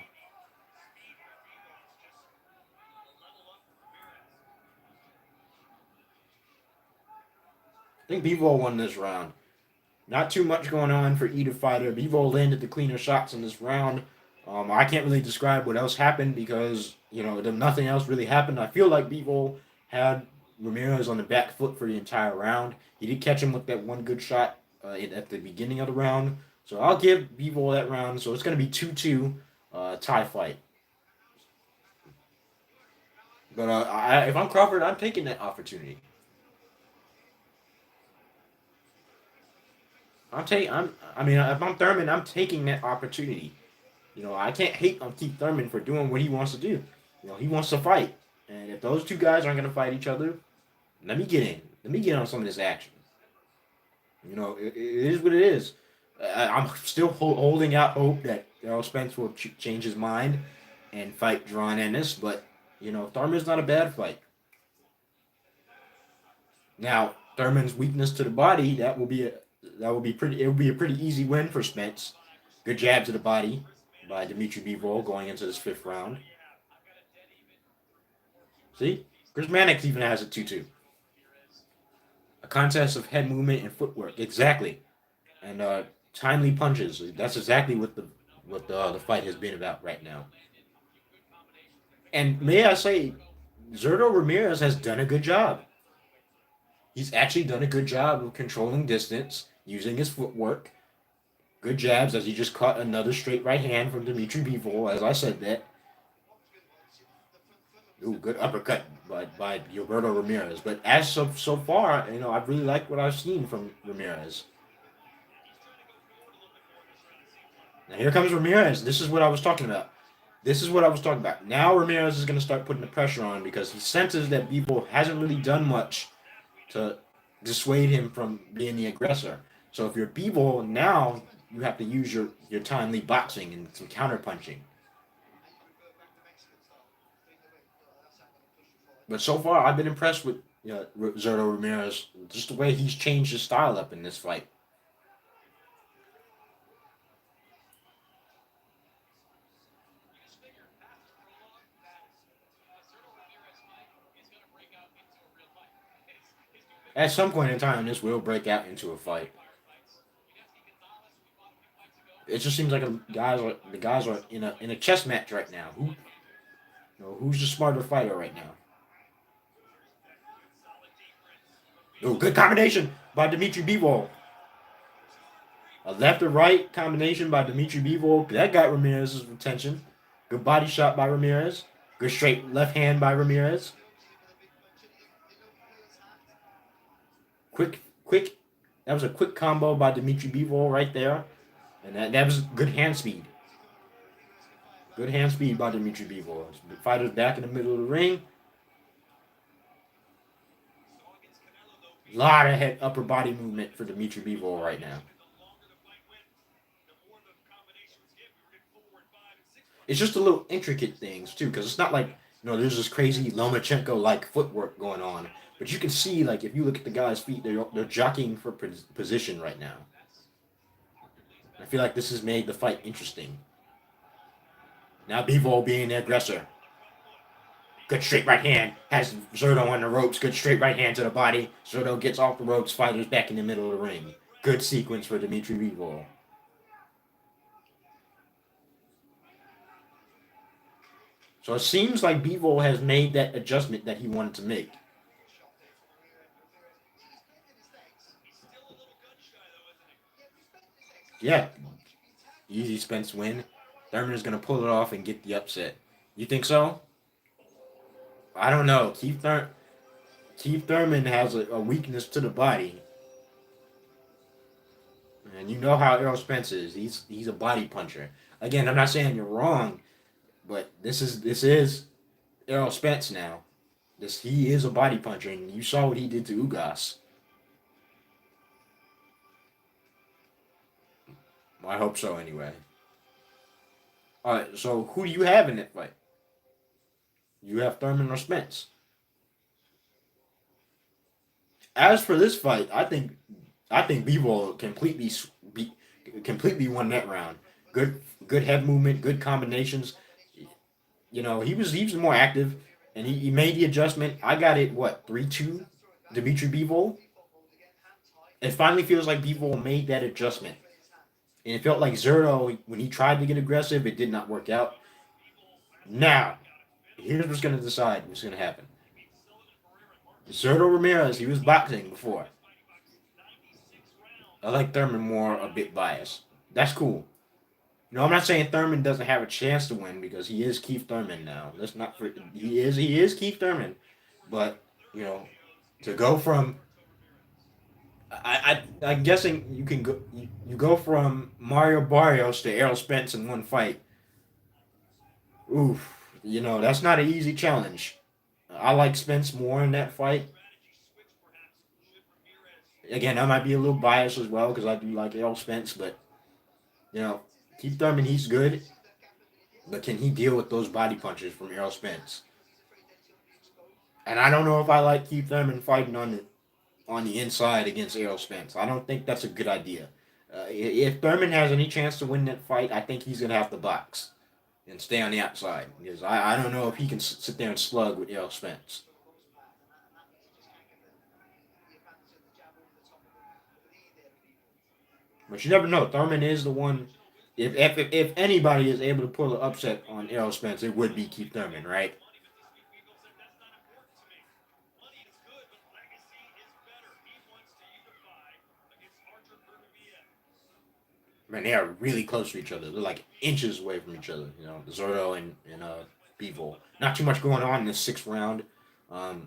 [SPEAKER 1] I think Bivol won this round. Not too much going on for either fighter. Bivol landed the cleaner shots in this round. I can't really describe what else happened because nothing else really happened. I feel like Bivol had Ramirez on the back foot for the entire round. He did catch him with that one good shot at the beginning of the round, So I'll give Bivol that round. So it's going to be 2-2 tie fight. But if I'm Crawford, I'm taking that opportunity. I mean, if I'm Thurman, I'm taking that opportunity. I can't hate on Keith Thurman for doing what he wants to do. He wants to fight, and if those two guys aren't going to fight each other, let me get in. Let me get on some of this action. It is what it is. I'm still holding out hope that Errol Spence will change his mind and fight John Ennis, but Thurman's not a bad fight. Now, Thurman's weakness to the body, it will be a pretty easy win for Spence. Good jab to the body by Dmitry Bivol going into this fifth round. See? Chris Mannix even has a 2-2. A contest of head movement and footwork. Exactly. And timely punches. That's exactly what the fight has been about right now. And may I say, Zurdo Ramirez has done a good job. He's actually done a good job of controlling distance, using his footwork. Good jabs as he just caught another straight right hand from Dmitry Bivol, as I said that. Ooh, good uppercut by Gilberto Ramirez. But as so far, I've really liked what I've seen from Ramirez. Now here comes Ramirez. This is what I was talking about. Now Ramirez is going to start putting the pressure on because he senses that Bivol hasn't really done much to dissuade him from being the aggressor. So if you're Bivol, now you have to use your timely boxing and some counter punching. But so far, I've been impressed with Zurdo Ramirez, just the way he's changed his style up in this fight. At some point in time, this will break out into a fight. It just seems like the guys are in a chess match right now. Who's the smarter fighter right now? Oh, good combination by Dmitry Bivol. A left or right combination by Dmitry Bivol. That got Ramirez's attention. Good body shot by Ramirez. Good straight left hand by Ramirez. Quick. That was a quick combo by Dmitry Bivol right there. And that was good hand speed. Good hand speed by Dmitry Bivol. The fighter's back in the middle of the ring. A lot of head upper body movement for Dmitry Bivol right now. It's just a little intricate things too, because it's not like there's this crazy Lomachenko like footwork going on, but you can see like if you look at the guy's feet, they're jockeying for position right now. I feel like this has made the fight interesting. Now Bivol being the aggressor. Good straight right hand. Has Zurdo on the ropes. Good straight right hand to the body. Zurdo gets off the ropes. Fighter's back in the middle of the ring. Good sequence for Dmitry Bivol. So it seems like Bivol has made that adjustment that he wanted to make. Yeah. Easy Spence win. Thurman is going to pull it off and get the upset. You think so? I don't know. Keith Thurman has a weakness to the body. And you know how Errol Spence is. He's a body puncher. Again, I'm not saying you're wrong, but this is Errol Spence now. He is a body puncher, and you saw what he did to Ugas. I hope so anyway. Alright, so who do you have in that fight? You have Thurman or Spence? As for this fight, I think Bivol completely won that round. Good head movement, good combinations. He was more active, and he made the adjustment. I got it 3-2, Dmitry Bivol. It finally feels like Bivol made that adjustment, and it felt like Zurdo when he tried to get aggressive, it did not work out. Now, here's what's going to decide what's going to happen. Zurdo Ramirez, he was boxing before. I like Thurman more, a bit biased. That's cool. No, I'm not saying Thurman doesn't have a chance to win because he is Keith Thurman now. Let's not he is Keith Thurman, but you know to go from I'm guessing you can go you go from Mario Barrios to Errol Spence in one fight. Oof, that's not an easy challenge. I like Spence more in that fight. Again, I might be a little biased as well because I do like Errol Spence, but you know, Keith Thurman he's good, but can he deal with those body punches from Errol Spence? And I don't know if I like Keith Thurman fighting on the inside against Errol Spence. I don't think that's a good idea. If Thurman has any chance to win that fight, I think he's gonna have to box and stay on the outside because I don't know if he can sit there and slug with Errol Spence. But you never know. Thurman is the one. If anybody is able to pull an upset on Errol Spence, it would be Keith Thurman, right? Man, they are really close to each other. They're like inches away from each other. Zurdo and Bivol. Not too much going on in the sixth round. Um,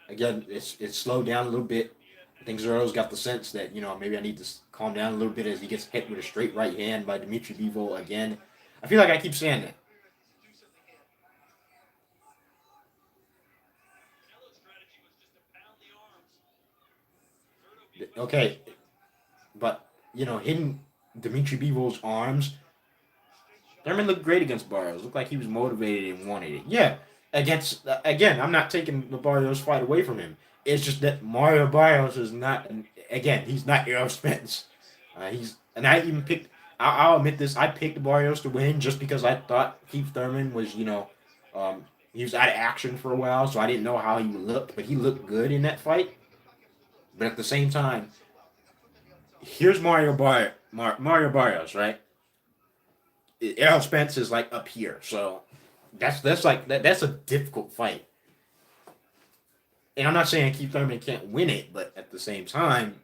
[SPEAKER 1] Again, it's slowed down a little bit. I think Zurdo's got the sense that maybe I need to calm down a little bit as he gets hit with a straight right hand by Dmitry Bivol again. I feel like I keep saying that. Okay, but hitting Dmitry Bivol's arms, Thurman looked great against Barrios. Looked like he was motivated and wanted it. Yeah, against again, I'm not taking the Barrios fight away from him. It's just that Mario Barrios is not. Again, he's not Errol Spence. And I even picked. I'll admit this. I picked Barrios to win just because I thought Keith Thurman was he was out of action for a while, so I didn't know how he looked, but he looked good in that fight. But at the same time, here's Mario Barrios, right? Errol Spence is like up here, so that's a difficult fight. And I'm not saying Keith Thurman can't win it, but at the same time,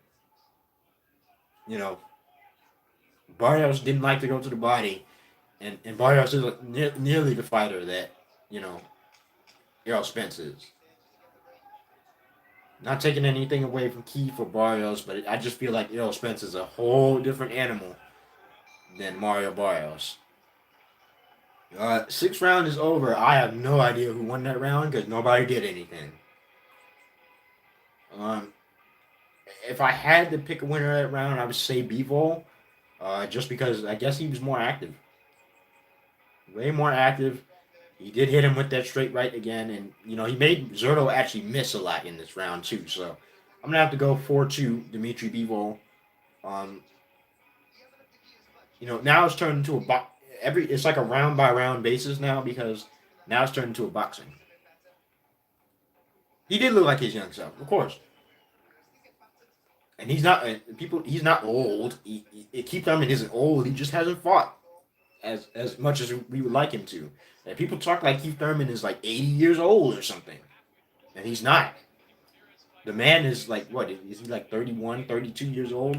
[SPEAKER 1] you know, Barrios didn't like to go to the body, and Barrios is nearly the fighter that you know Errol Spence is. Not taking anything away from Keith or Barrios, but I just feel like Errol Spence is a whole different animal than Mario Barrios. Sixth round is over. I have no idea who won that round because nobody did anything. Um, if I had to pick a winner of that round, I would say Bivol, just because I guess he was more active, way more active. He did hit him with that straight right again, and he made Zurdo actually miss a lot in this round too. So I'm gonna have to go 4-2 Dmitry Bivol. Um, now it's turned into a it's like a round by round basis now because now it's turned into a boxing. He did look like his young self, of course, and he's not people. He's not old. Keith Thurman isn't old. He just hasn't fought as much as we would like him to. And people talk like Keith Thurman is like 80 years old or something, and he's not. The man is like what? Is he like 31, 32 years old?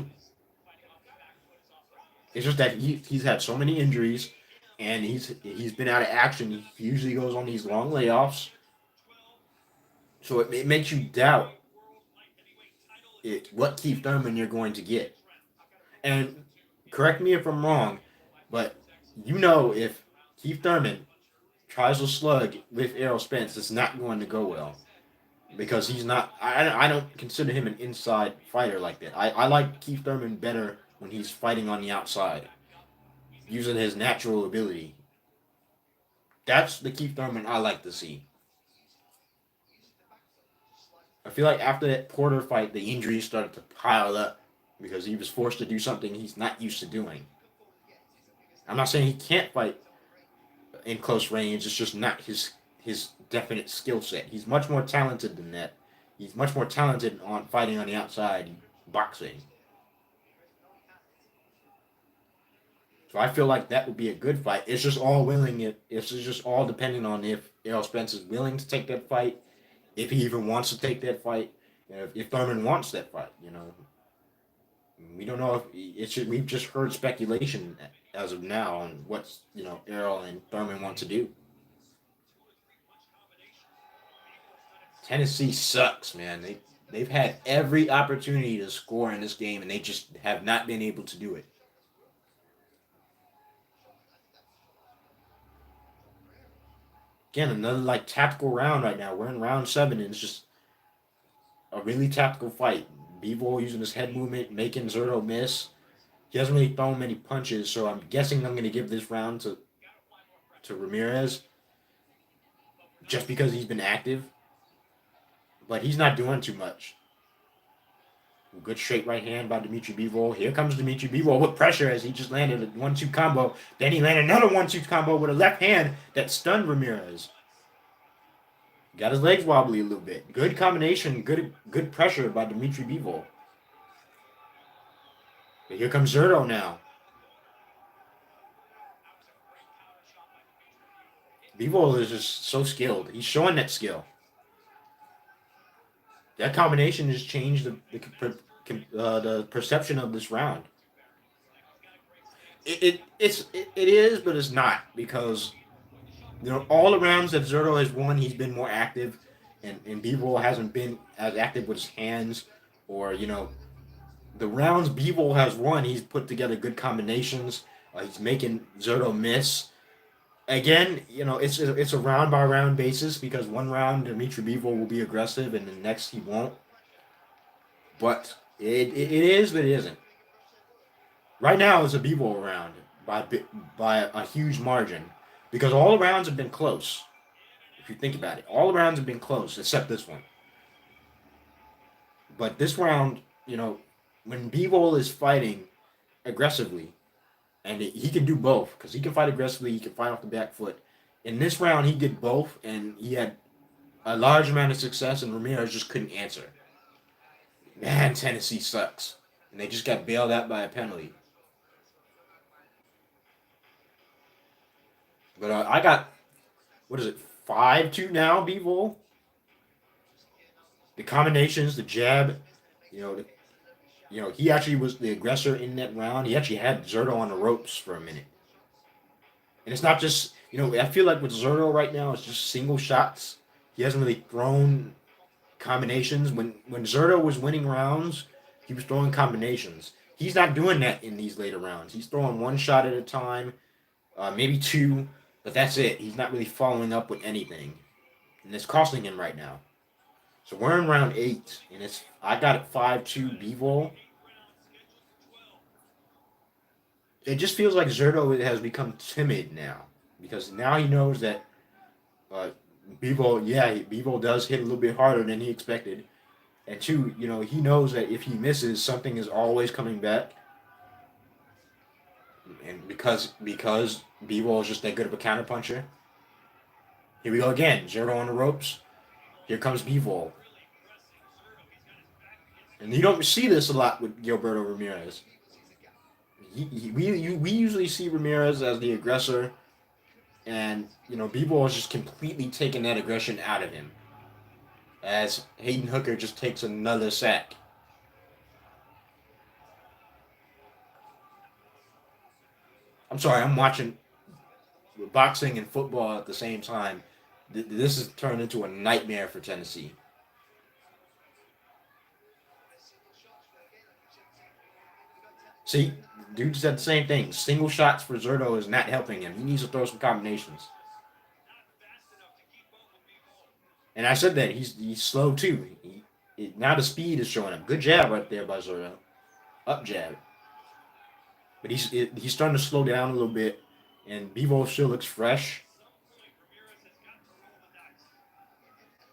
[SPEAKER 1] It's just that he's had so many injuries, and he's been out of action. He usually goes on these long layoffs, so it makes you doubt what Keith Thurman you're going to get. And correct me if I'm wrong, but if Keith Thurman tries to slug with Errol Spence, it's not going to go well because he's not. I don't consider him an inside fighter like that. I like Keith Thurman better when he's fighting on the outside, using his natural ability. That's the Keith Thurman I like to see. I feel like after that Porter fight, the injuries started to pile up because he was forced to do something he's not used to doing. I'm not saying he can't fight in close range. It's just not his definite skill set. He's much more talented than that. He's much more talented on fighting on the outside, boxing. So I feel like that would be a good fight. It's just all willing. It's just all depending on if Errol Spence is willing to take that fight, if he even wants to take that fight, if Thurman wants that fight. We don't know if it should. We've just heard speculation as of now on what Errol and Thurman want to do. Tennessee sucks, man. They've had every opportunity to score in this game, and they just have not been able to do it. Again, another like tactical round right now. We're in round 7, and it's just a really tactical fight. Bivol using his head movement, making Zurdo miss. He hasn't really thrown many punches, so I'm guessing I'm going to give this round to Ramirez just because he's been active. But he's not doing too much. Good straight right hand by Dmitry Bivol. Here comes Dmitry Bivol with pressure as he just landed a 1-2 combo. Then he landed another 1-2 combo with a left hand that stunned Ramirez. Got his legs wobbly a little bit. Good combination, good pressure by Dmitry Bivol. But here comes Zurdo now. Bivol is just so skilled. He's showing that skill. That combination has changed the perception of this round. It is, but it's not because all the rounds that Zurdo has won, he's been more active, and Bivol hasn't been as active with his hands, or the rounds Bivol has won, he's put together good combinations. He's making Zurdo miss. Again, it's a round by round basis because one round Dmitry Bivol will be aggressive and the next he won't. But it is, but it isn't. Right now it's a Bivol round by a huge margin because all the rounds have been close. If you think about it, all the rounds have been close except this one. But this round, when Bivol is fighting aggressively, and he can do both because he can fight aggressively, he can fight off the back foot. In this round, he did both, and he had a large amount of success, and Ramirez just couldn't answer. Man, Tennessee sucks, and they just got bailed out by a penalty. But I got what is it 5-2 now, Bivol. The combinations, the jab, you know, the, he actually was the aggressor in that round. He actually had Zurdo on the ropes for a minute. And it's not just, I feel like with Zurdo right now, it's just single shots. He hasn't really thrown combinations. When Zurdo was winning rounds, he was throwing combinations. He's not doing that in these later rounds. He's throwing one shot at a time, maybe two, but that's it. He's not really following up with anything. And it's costing him right now. So we're in round 8, and I got it 5-2 Bivol. It just feels like Zurdo has become timid now because now he knows that uh, Bivol does hit a little bit harder than he expected, and two, he knows that if he misses, something is always coming back, and because Bivol is just that good of a counterpuncher. Here we go again, Zurdo on the ropes. Here comes Bivol, and you don't see this a lot with Gilberto Ramirez. We usually see Ramirez as the aggressor, and Bivol is just completely taking that aggression out of him. As Hayden Hooker just takes another sack. I'm sorry, I'm watching boxing and football at the same time. This has turned into a nightmare for Tennessee. See, dude said the same thing. Single shots for Zurdo is not helping him. He needs to throw some combinations. And I said that he's slow too. Now the speed is showing up. Good jab right there by Zurdo. Up jab. But he's starting to slow down a little bit, and Bivol still looks fresh.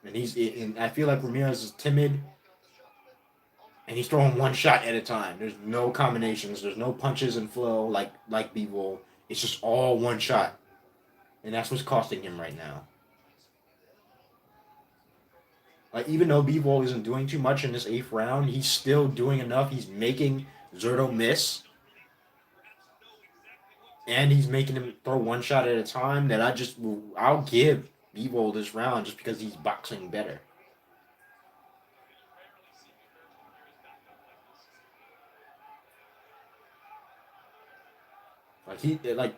[SPEAKER 1] And I feel like Ramirez is timid, and he's throwing one shot at a time. There's no combinations. There's no punches and flow like Bivol. It's just all one shot, and that's what's costing him right now. Like even though Bivol isn't doing too much in this 8th round, he's still doing enough. He's making Zurdo miss, and he's making him throw one shot at a time. That I'll give Bivol this round just because he's boxing better. Like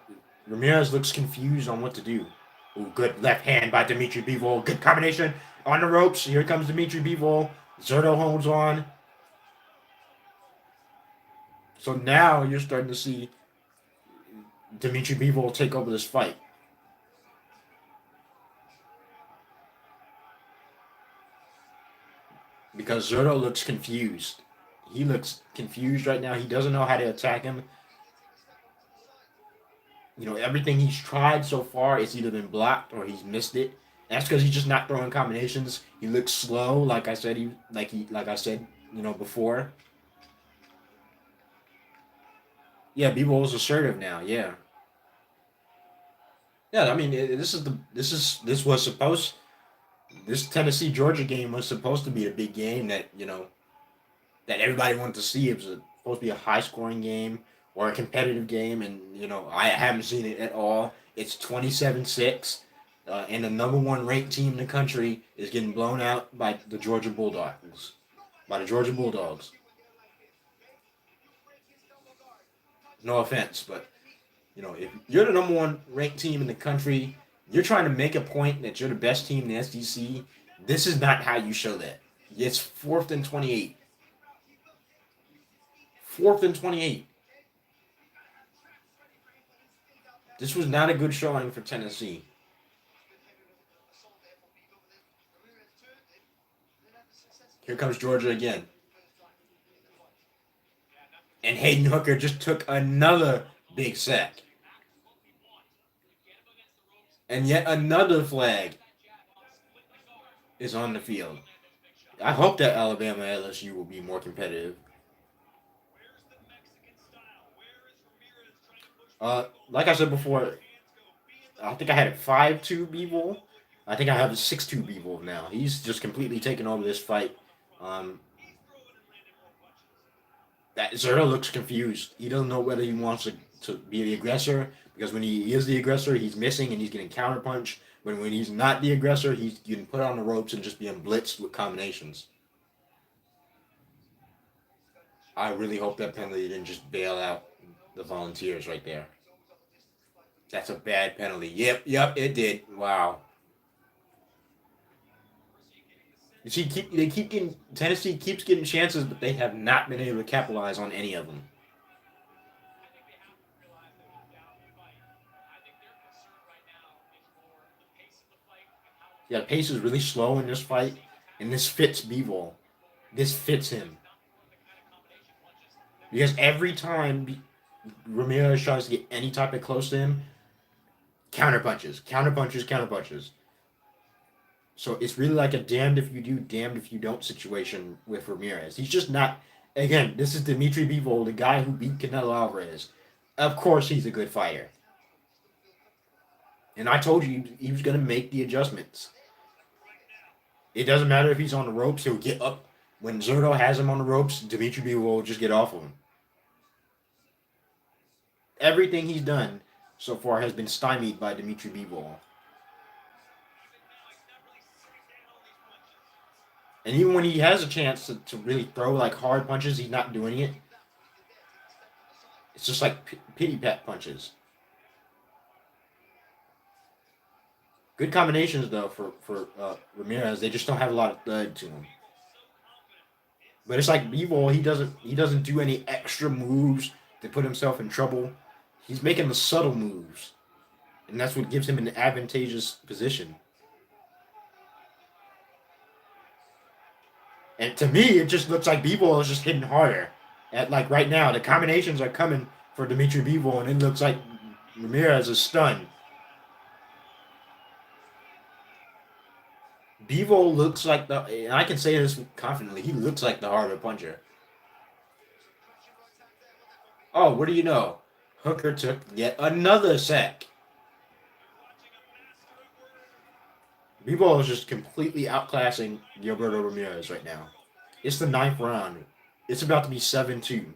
[SPEAKER 1] Ramirez looks confused on what to do. Ooh, good left hand by Dmitry Bivol. Good combination on the ropes. Here comes Dmitry Bivol. Zurdo holds on. So now you're starting to see Dmitry Bivol take over this fight. Because Zurdo looks confused. He looks confused right now. He doesn't know how to attack him. Everything he's tried so far, it's either been blocked or he's missed it. That's because he's just not throwing combinations. He looks slow, like I said. Like I said, before. Yeah, Bivol assertive now. Yeah, yeah. I mean, this was supposed. This Tennessee Georgia game was supposed to be a big game that everybody wanted to see. It was supposed to be a high scoring game or a competitive game, and I haven't seen it at all. It's 27-6, and the number one ranked team in the country is getting blown out by the Georgia Bulldogs. By the Georgia Bulldogs. No offense, but if you're the number one ranked team in the country, you're trying to make a point that you're the best team in the SEC. This is not how you show that. It's 4th and 28. 4th and 28. This was not a good showing for Tennessee. Here comes Georgia again. And Hayden Hooker just took another big sack. And yet another flag is on the field. I hope that Alabama LSU will be more competitive. Like I said before, I think I had a 5-2 Bivol. I think I have a 6-2 Bivol now. He's just completely taken over this fight. Um, that Zerto looks confused. He doesn't know whether he wants to be the aggressor, because when he is the aggressor, he's missing and he's getting counterpunched. But when he's not the aggressor, he's getting put on the ropes and just being blitzed with combinations. I really hope that penalty didn't just bail out the Volunteers right there. That's a bad penalty. Yep, it did. Wow. You see, Tennessee keeps getting chances, but they have not been able to capitalize on any of them. Yeah, the pace is really slow in this fight, and this fits Bivol. This fits him. Because every time Ramirez tries to get any type of close to him, counter punches, counter punches, counter punches. So it's really like a damned if you do, damned if you don't situation with Ramirez. He's just not. Again, this is Dmitry Bivol, the guy who beat Canelo Alvarez. Of course, he's a good fighter. And I told you he was going to make the adjustments. It doesn't matter if he's on the ropes, he'll get up. When Zurdo has him on the ropes, Dmitry Bivol will just get off of him. Everything he's done so far has been stymied by Dmitry Bivol. And even when he has a chance to really throw like hard punches, he's not doing it. It's just like pity pat punches. Good combinations though for Ramirez. They just don't have a lot of thud to them. But it's like Bivol. He doesn't do any extra moves to put himself in trouble. He's making the subtle moves, and that's what gives him an advantageous position. And to me, it just looks like Bivol is just hitting harder. At like right now, the combinations are coming for Dmitry Bivol, and it looks like Ramirez is stunned. Bivol looks like and I can say this confidently, he looks like the harder puncher. Oh, what do you know? Hooker took yet another sack. Bivol is just completely outclassing Gilberto Ramirez right now. It's the 9th round. It's about to be 7-2.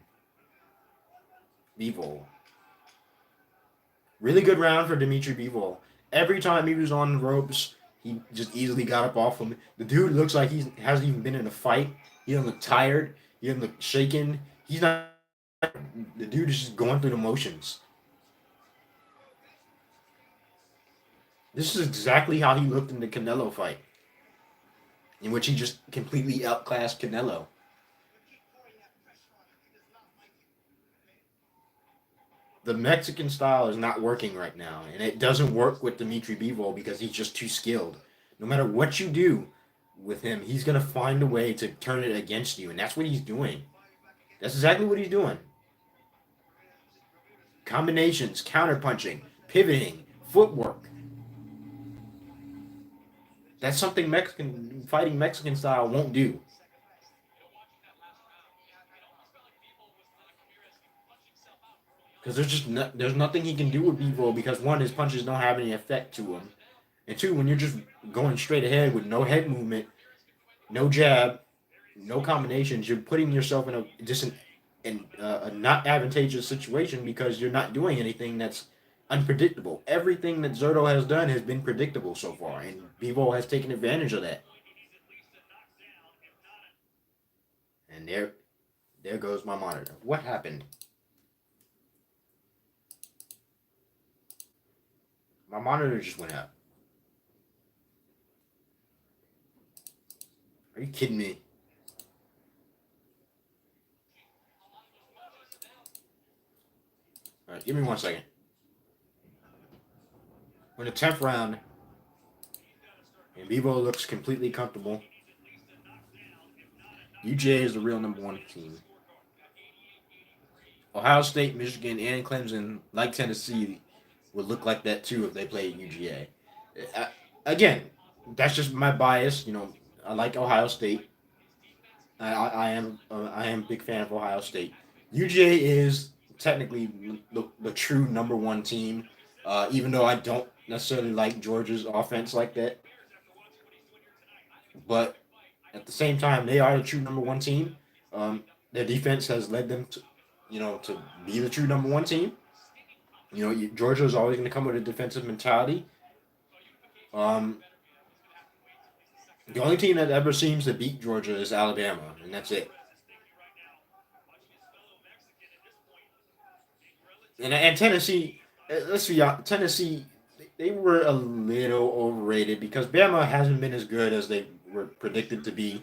[SPEAKER 1] Bivol. Really good round for Dmitry Bivol. Every time he was on the ropes, he just easily got up off him. The dude looks like he hasn't even been in a fight. He doesn't look tired. He doesn't look shaken. He's not. The dude is just going through the motions. This is exactly how he looked in the Canelo fight, in which he just completely outclassed Canelo. The Mexican style is not working right now, and it doesn't work with Dmitry Bivol because he's just too skilled. No matter what you do with him, he's gonna find a way to turn it against you, and that's what he's doing. That's exactly what he's doing. Combinations, counterpunching, pivoting, footwork. That's something Mexican fighting Mexican style won't do. Because there's nothing he can do with Bivol because one, his punches don't have any effect to him, and two, when you're just going straight ahead with no head movement, no jab, no combinations, you're putting yourself in a not advantageous situation because you're not doing anything that's unpredictable. Everything that Zurdo has done has been predictable so far, and Bivol has taken advantage of that. And there goes my monitor. What happened? My monitor just went out. Are you kidding me? All right, give me 1 second. We're in the 10th round, and Bivol looks completely comfortable. UGA is the real number 1 team. Ohio State, Michigan, and Clemson, like Tennessee, would look like that too if they played UGA. Again, that's just my bias. I like Ohio State. I am a big fan of Ohio State. UGA is technically the true number 1 team, even though I don't necessarily like Georgia's offense like that. But at the same time, they are the true number 1 team. Their defense has led them to be the true number 1 team. Georgia is always going to come with a defensive mentality. Um, the only team that ever seems to beat Georgia is Alabama, and that's it. And Tennessee, let's be honest, Tennessee, they were a little overrated because Bama hasn't been as good as they were predicted to be,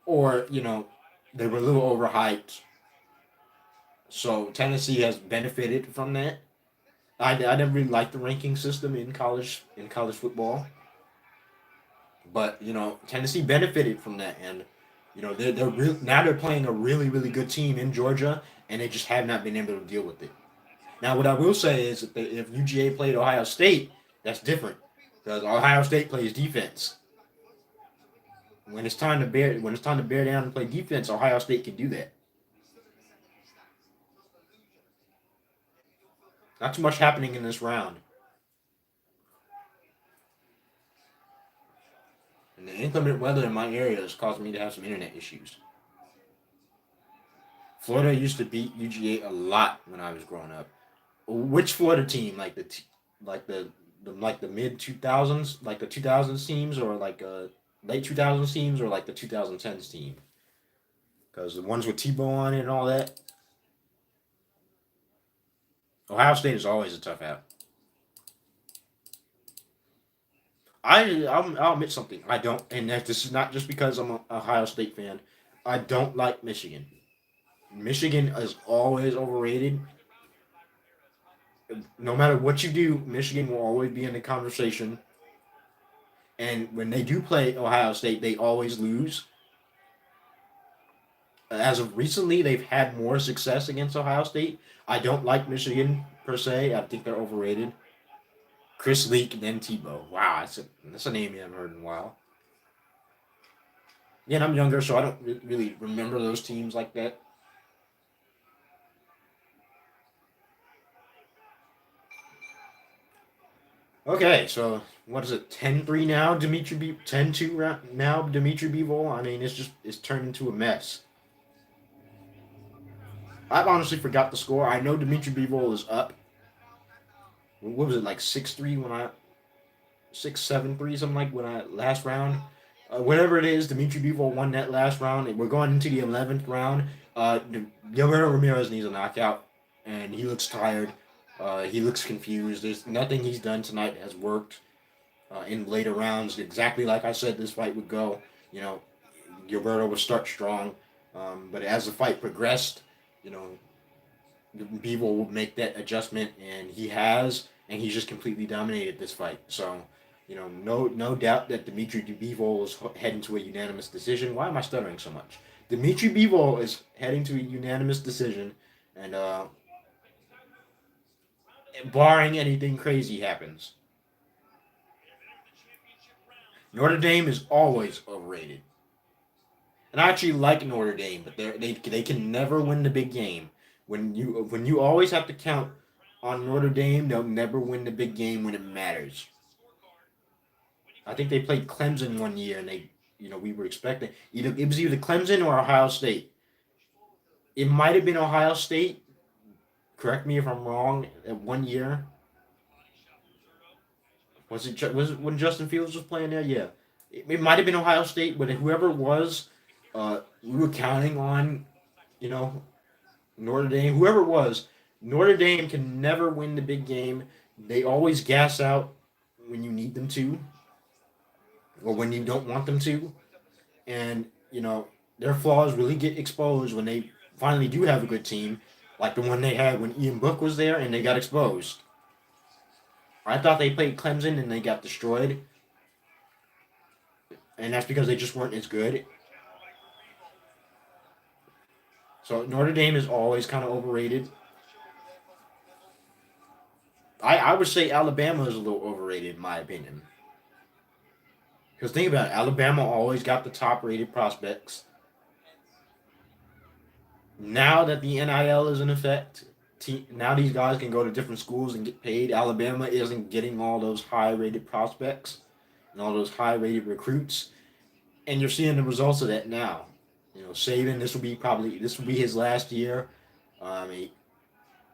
[SPEAKER 1] or they were a little overhyped. So Tennessee has benefited from that. I never really liked the ranking system in college football, but Tennessee benefited from that, and now they're playing a really really good team in Georgia, and they just have not been able to deal with it. Now, what I will say is that if UGA played Ohio State, that's different because Ohio State plays defense. When it's time to bear down and play defense, Ohio State can do that. Not too much happening in this round. And the inclement weather in my area is causing me to have some internet issues. Florida used to beat UGA a lot when I was growing up. Which Florida team? Like the mid 2000s, like the 2000s teams, or like late 2000s teams, or like the 2010s team? Because the ones with Tebow on it and all that. Ohio State is always a tough out. I'll admit something. I don't, and this is not just because I'm an Ohio State fan. I don't like Michigan. Michigan is always overrated. No matter what you do, Michigan will always be in the conversation. And when they do play Ohio State, they always lose. As of recently, they've had more success against Ohio State. I don't like Michigan per se. I think they're overrated. Chris Leak and then Tebow. Wow, that's a name you haven't heard in a while. Yeah, and I'm younger, so I don't really remember those teams like that. Okay, so what is it? 10-3 now, 10-2 now, Dmitry Bivol. I mean, it's turned into a mess. I've honestly forgot the score. I know Dmitry Bivol is up. What was it, like 6-3 when I 6-7-3, something like when I last round. Whatever it is, Dmitry Bivol won that last round. And we're going into the 11th round. Gilberto Ramirez needs a knockout, and he looks tired. He looks confused. There's nothing he's done tonight has worked in later rounds. Exactly like I said, this fight would go. You know, Gilberto would start strong, but as the fight progressed, you know, Bivol would make that adjustment, and he has, and he's just completely dominated this fight. So, you know, no doubt that Dmitry Bivol is heading to a unanimous decision. Why am I stuttering so much? Dmitry Bivol is heading to a unanimous decision, and barring anything crazy happens, Notre Dame is always overrated. And I actually like Notre Dame, but they can never win the big game. When you always have to count on Notre Dame, they'll never win the big game when it matters. I think they played Clemson one year, and we were expecting it was either Clemson or Ohio State. It might have been Ohio State. Correct me if I'm wrong. At one year, was it when Justin Fields was playing there? Yeah, it might have been Ohio State, but whoever it was, we were counting on you know Notre Dame, whoever it was. Notre Dame can never win the big game. They always gas out when you need them to, or when you don't want them to, and their flaws really get exposed when they finally do have a good team, like the one they had when Ian Book was there, and they got exposed. I thought they played Clemson and they got destroyed, and that's because they just weren't as good. So Notre Dame is always kind of overrated. I would say Alabama is a little overrated in my opinion. Because think about it, Alabama always got the top rated prospects. Now that the NIL is in effect, now these guys can go to different schools and get paid. Alabama isn't getting all those high rated prospects and all those high rated recruits, and you're seeing the results of that now. Saban, this will be his last year.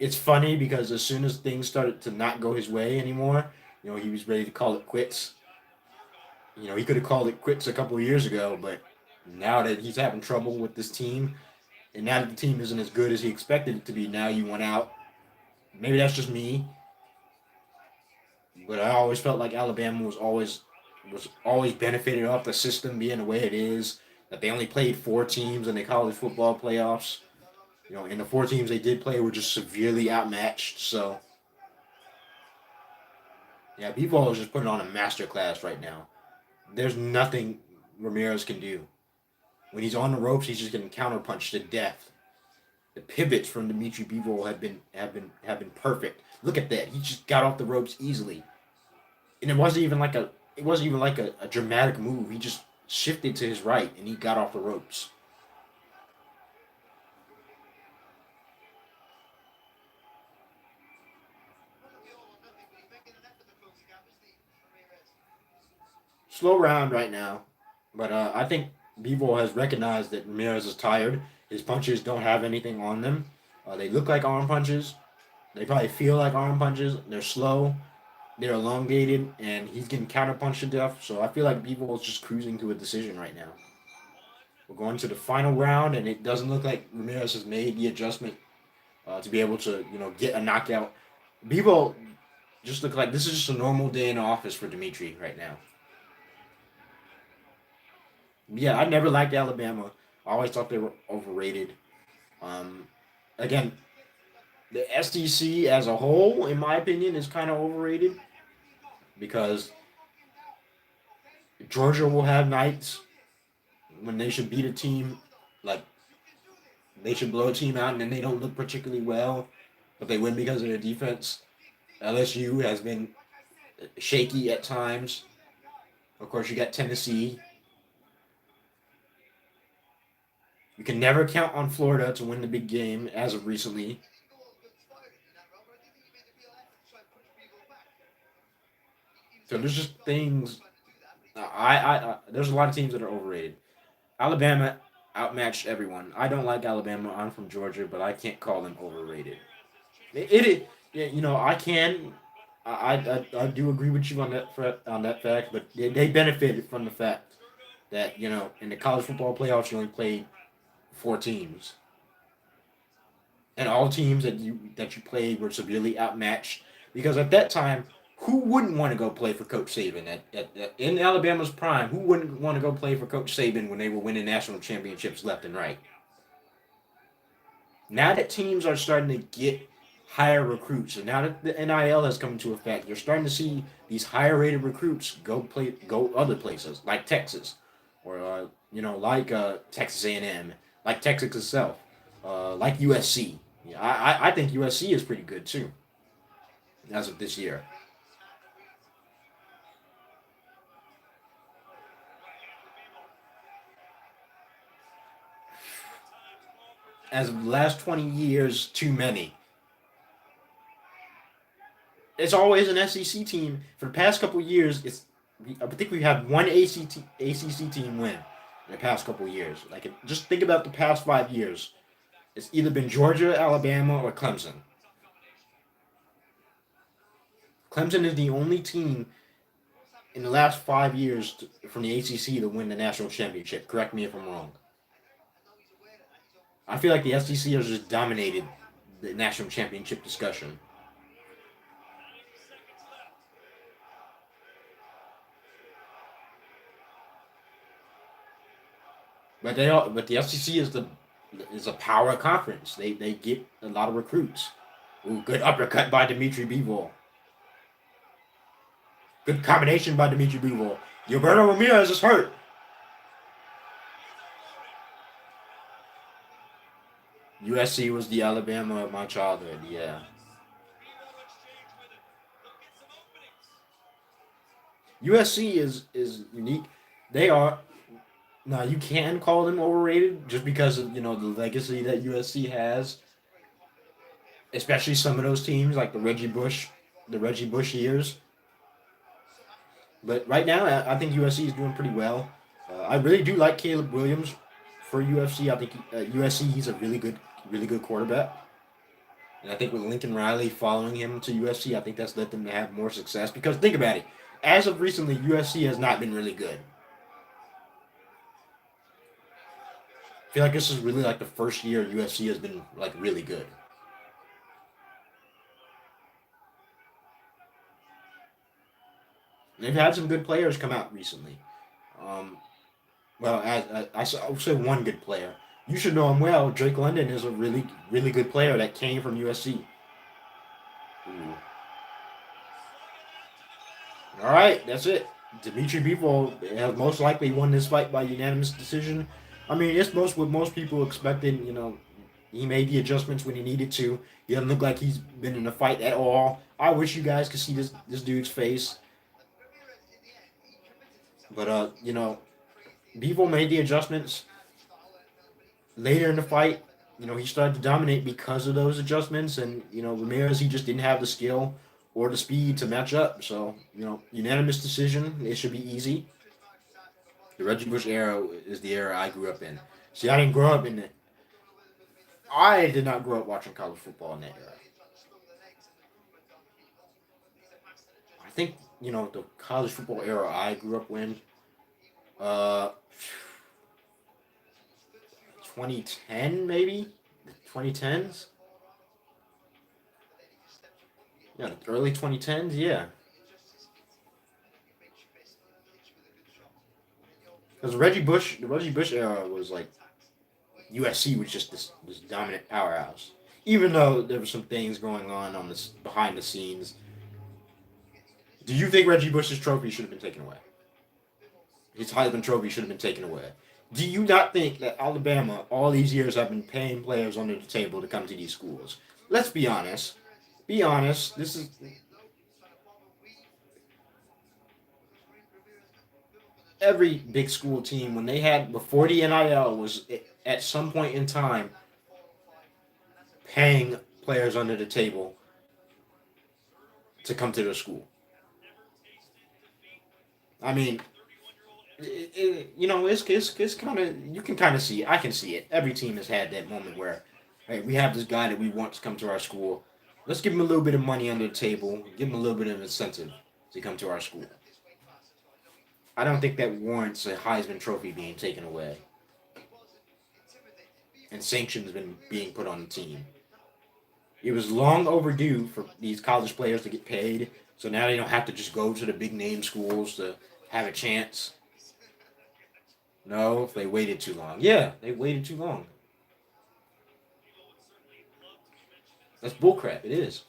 [SPEAKER 1] It's funny because as soon as things started to not go his way anymore, he was ready to call it quits. He could have called it quits a couple of years ago, but now that he's having trouble with this team, and now that the team isn't as good as he expected it to be, now you went out. Maybe that's just me, but I always felt like Alabama was always benefited off the system being the way it is. That they only played four teams in the college football playoffs. And the four teams they did play were just severely outmatched. So yeah, Bivol is just putting on a masterclass right now. There's nothing Ramirez can do. When he's on the ropes, he's just getting counterpunched to death. The pivots from Dmitry Bivol have been perfect. Look at that. He just got off the ropes easily. And it wasn't even like a dramatic move. He just shifted to his right and he got off the ropes. Slow round right now. But I think Bivol has recognized that Ramirez is tired. His punches don't have anything on them. They look like arm punches. They probably feel like arm punches. They're slow. They're elongated, and he's getting counterpunched to death. So I feel like Bivol is just cruising to a decision right now. We're going to the final round, and it doesn't look like Ramirez has made the adjustment to be able to, get a knockout. Bivol just look like this is just a normal day in the office for Dimitri right now. Yeah, I never liked Alabama. I always thought they were overrated. Um, Again, the SEC as a whole, in my opinion, is kind of overrated because Georgia will have nights when they should beat a team, like they should blow a team out, and then they don't look particularly well, but they win because of their defense. LSU has been shaky at times. Of course, you got Tennessee. You can never count on Florida to win the big game as of recently. So there's just things. There's a lot of teams that are overrated. Alabama outmatched everyone. I don't like Alabama. I'm from Georgia, but I can't call them overrated. Yeah, I can. I do agree with you on that fact, but they benefited from the fact that in the college football playoffs you only played four teams. and all teams that you played were severely outmatched. Because at that time, who wouldn't want to go play for Coach Saban in Alabama's prime? Who wouldn't want to go play for Coach Saban when they were winning national championships left and right? Now that teams are starting to get higher recruits, and now that the NIL has come into effect, you're starting to see these higher rated recruits go other places like Texas, or like Texas A&M, like Texas itself, like USC. Yeah, I think USC is pretty good too as of this year. As of the last 20 years, too many. It's always an SEC team. For the past couple of years, I think we had one ACC team win in the past couple of years. Like, just think about the past 5 years. It's either been Georgia, Alabama, or Clemson. Clemson is the only team in the last 5 years from the ACC to win the national championship. Correct me if I'm wrong. I feel like the SEC has just dominated the national championship discussion. But the SEC is a power conference. They get a lot of recruits. Ooh, good uppercut by Dmitry Bivol. Good combination by Dmitry Bivol. Gilberto Ramirez is hurt. USC was the Alabama of my childhood. Yeah, USC is unique. They are now you can call them overrated just because of the legacy that USC has, especially some of those teams like the Reggie Bush years. But right now, I think USC is doing pretty well. I really do like Caleb Williams for UFC. I think USC he's a really good quarterback. And I think with Lincoln Riley following him to USC, I think that's led them to have more success. Because think about it, as of recently, USC has not been really good. I feel like this is really like the first year USC has been like really good. And they've had some good players come out recently. Um, well, I would say one good player. You should know him well. Drake London is a really good player that came from USC. Ooh. All right, that's it. Dmitry Bivol has most likely won this fight by unanimous decision. I mean, it's most what most people expected. He made the adjustments when he needed to. He doesn't look like he's been in a fight at all. I wish you guys could see this dude's face, but Bivol made the adjustments later in the fight. He started to dominate because of those adjustments, and Ramirez he just didn't have the skill or the speed to match up. So unanimous decision. It should be easy. The Reggie Bush era is the era I grew up in. See, I didn't grow up in it. I did not grow up watching college football in that era. I think the college football era I grew up in, uh, 2010 maybe, 2010s. Yeah, the early 2010s. Yeah, because the Reggie Bush era was like USC was just this dominant powerhouse. Even though there were some things going on this behind the scenes. Do you think Reggie Bush's trophy should have been taken away? His Heisman Trophy should have been taken away. Do you not think that Alabama all these years have been paying players under the table to come to these schools? Let's be honest. Be honest. This is every big school team when they had before the NIL was at some point in time paying players under the table to come to their school. I mean, it's kind of you can kind of see it. I can see it. Every team has had that moment where, hey, we have this guy that we want to come to our school. Let's give him a little bit of money under the table. Give him a little bit of incentive to come to our school. I don't think that warrants a Heisman Trophy being taken away and sanctions been being put on the team. It was long overdue for these college players to get paid. So now they don't have to just go to the big name schools to have a chance. No, they waited too long. Yeah, they waited too long. That's bullcrap. It is.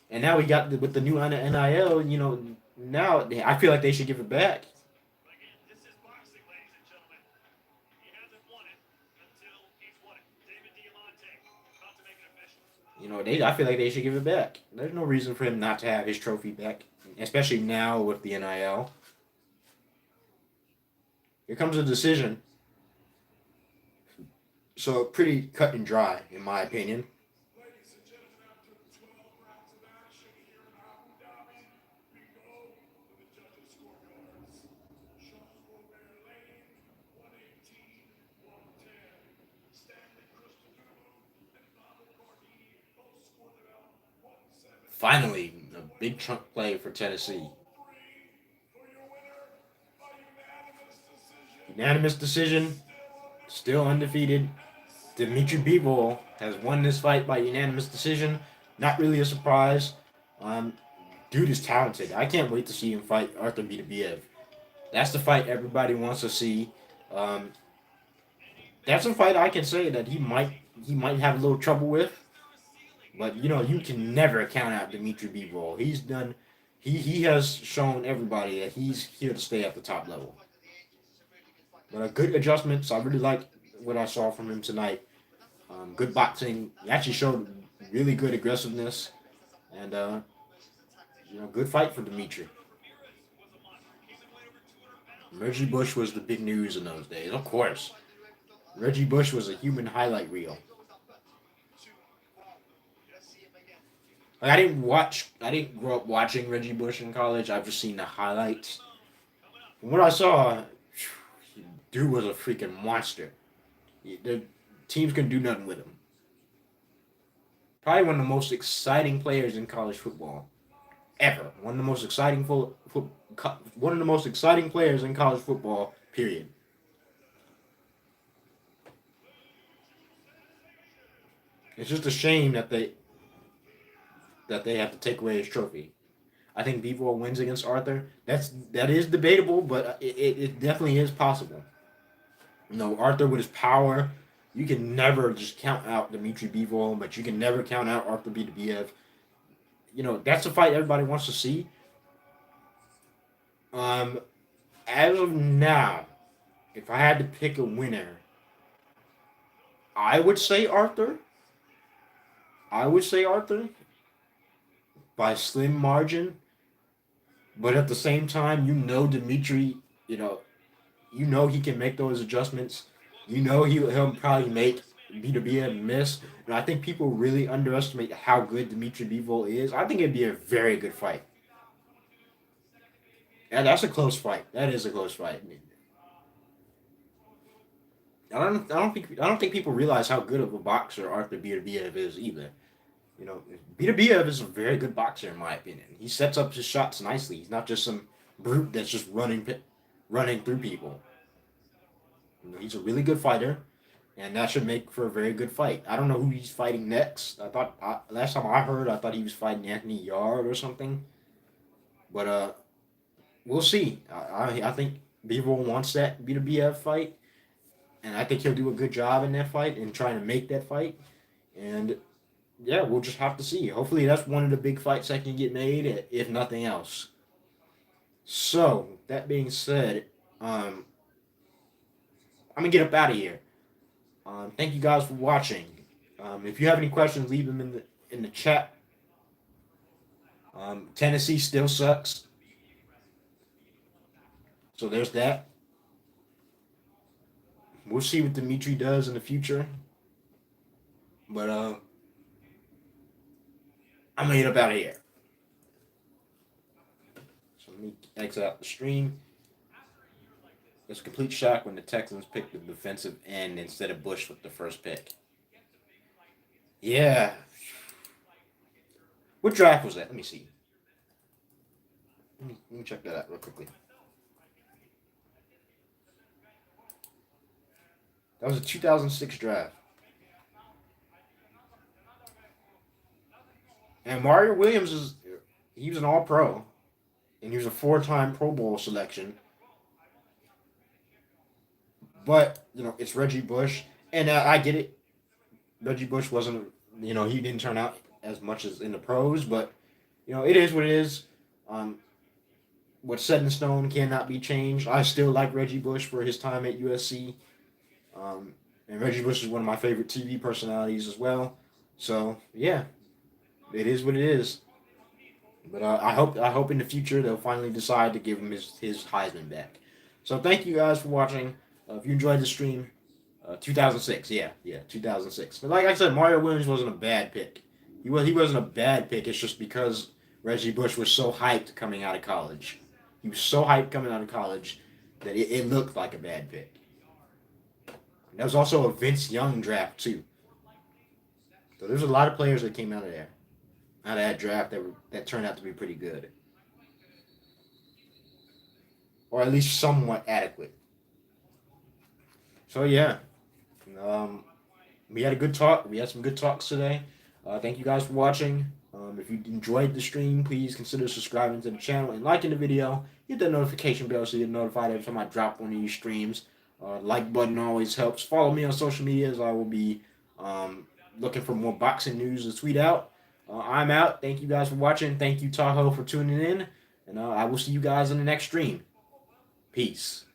[SPEAKER 1] And now we got with the new NIL. Now I feel like they should give it back. I feel like they should give it back. There's no reason for him not to have his trophy back, especially now with the NIL. Here comes a decision. So pretty cut and dry, in my opinion. Finally, a big chunk play for Tennessee. Unanimous decision. Still undefeated. Dmitry Bivol has won this fight by unanimous decision. Not really a surprise. Um, Dude is talented. I can't wait to see him fight Arthur Beterbiev. That's the fight everybody wants to see. Um, that's a fight I can say that he might have a little trouble with, but you can never count out Dmitry Bivol. He has shown everybody that he's here to stay at the top level. But a good adjustments. I really like what I saw from him tonight. Good boxing. He actually showed really good aggressiveness, and good fight for Dmitry. Reggie Bush was the big news in those days, of course. Reggie Bush was a human highlight reel. Like I didn't grow up watching Reggie Bush in college. I've just seen the highlights. From what I saw, dude was a freaking monster. The teams couldn't do nothing with him. Probably one of the most exciting players in college football ever. One of the most exciting players in college football. Period. It's just a shame that they have to take away his trophy. I think Bivol wins against Arthur. That is debatable, but it definitely is possible. Arthur with his power, you can never just count out Dmitry Bivol, but you can never count out Arthur Beterbiev. That's a fight everybody wants to see. Um, as of now, if I had to pick a winner, I would say Arthur. I would say Arthur by slim margin. But at the same time, Dimitri, you know, he can make those adjustments. He'll probably make Beterbiev miss. And I think people really underestimate how good Dmitry Bivol is. I think it'd be a very good fight. And that's a close fight. That is a close fight. I don't think people realize how good of a boxer Arthur Beterbiev is either. You know, Beterbiev is a very good boxer in my opinion. He sets up his shots nicely. He's not just some brute that's just running through people. He's a really good fighter, and that should make for a very good fight. I don't know who he's fighting next. Last time I heard, I thought he was fighting Anthony Yard or something. But we'll see. I think Bivol wants that Beterbiev fight, and I think he'll do a good job in that fight and trying to make that fight. And yeah, we'll just have to see. Hopefully, that's one of the big fights that can get made, if nothing else. So that being said, I'm gonna get up out of here. Thank you guys for watching. If you have any questions, leave them in the chat. Tennessee still sucks, so there's that. We'll see what Dimitri does in the future, but I'm gonna get up out of here. So let me exit out the stream. It's a complete shock when the Texans picked the defensive end instead of Bush with the first pick. Yeah. What draft was that? Let me see. Let me check that out real quickly. That was a 2006 draft. And Mario Williams he was an All Pro, and he was a 4-time Pro Bowl selection. But it's Reggie Bush, and I get it. Reggie Bush wasn't, he didn't turn out as much as in the pros, but it is what it is. Um, what's set in stone cannot be changed. I still like Reggie Bush for his time at USC. And Reggie Bush is one of my favorite TV personalities as well. So yeah, it is what it is. But I hope in the future they'll finally decide to give him his Heisman back. So thank you guys for watching. If you enjoyed the stream, 2006, yeah, 2006. But like I said, Mario Williams wasn't a bad pick. He wasn't a bad pick. It's just because Reggie Bush was so hyped coming out of college. He was so hyped coming out of college that it looked like a bad pick. And there was also a Vince Young draft too. So there's a lot of players that came out of there, out of that draft that turned out to be pretty good, or at least somewhat adequate. So yeah, um, we had a good talk. We had some good talks today. Thank you guys for watching. If you enjoyed the stream, please consider subscribing to the channel and liking the video. Hit that notification bell so you're notified every time I drop one of these streams. Like button always helps. Follow me on social media as I will be looking for more boxing news to tweet out. I'm out. Thank you guys for watching. Thank you, Tahoe, for tuning in. And I will see you guys in the next stream. Peace.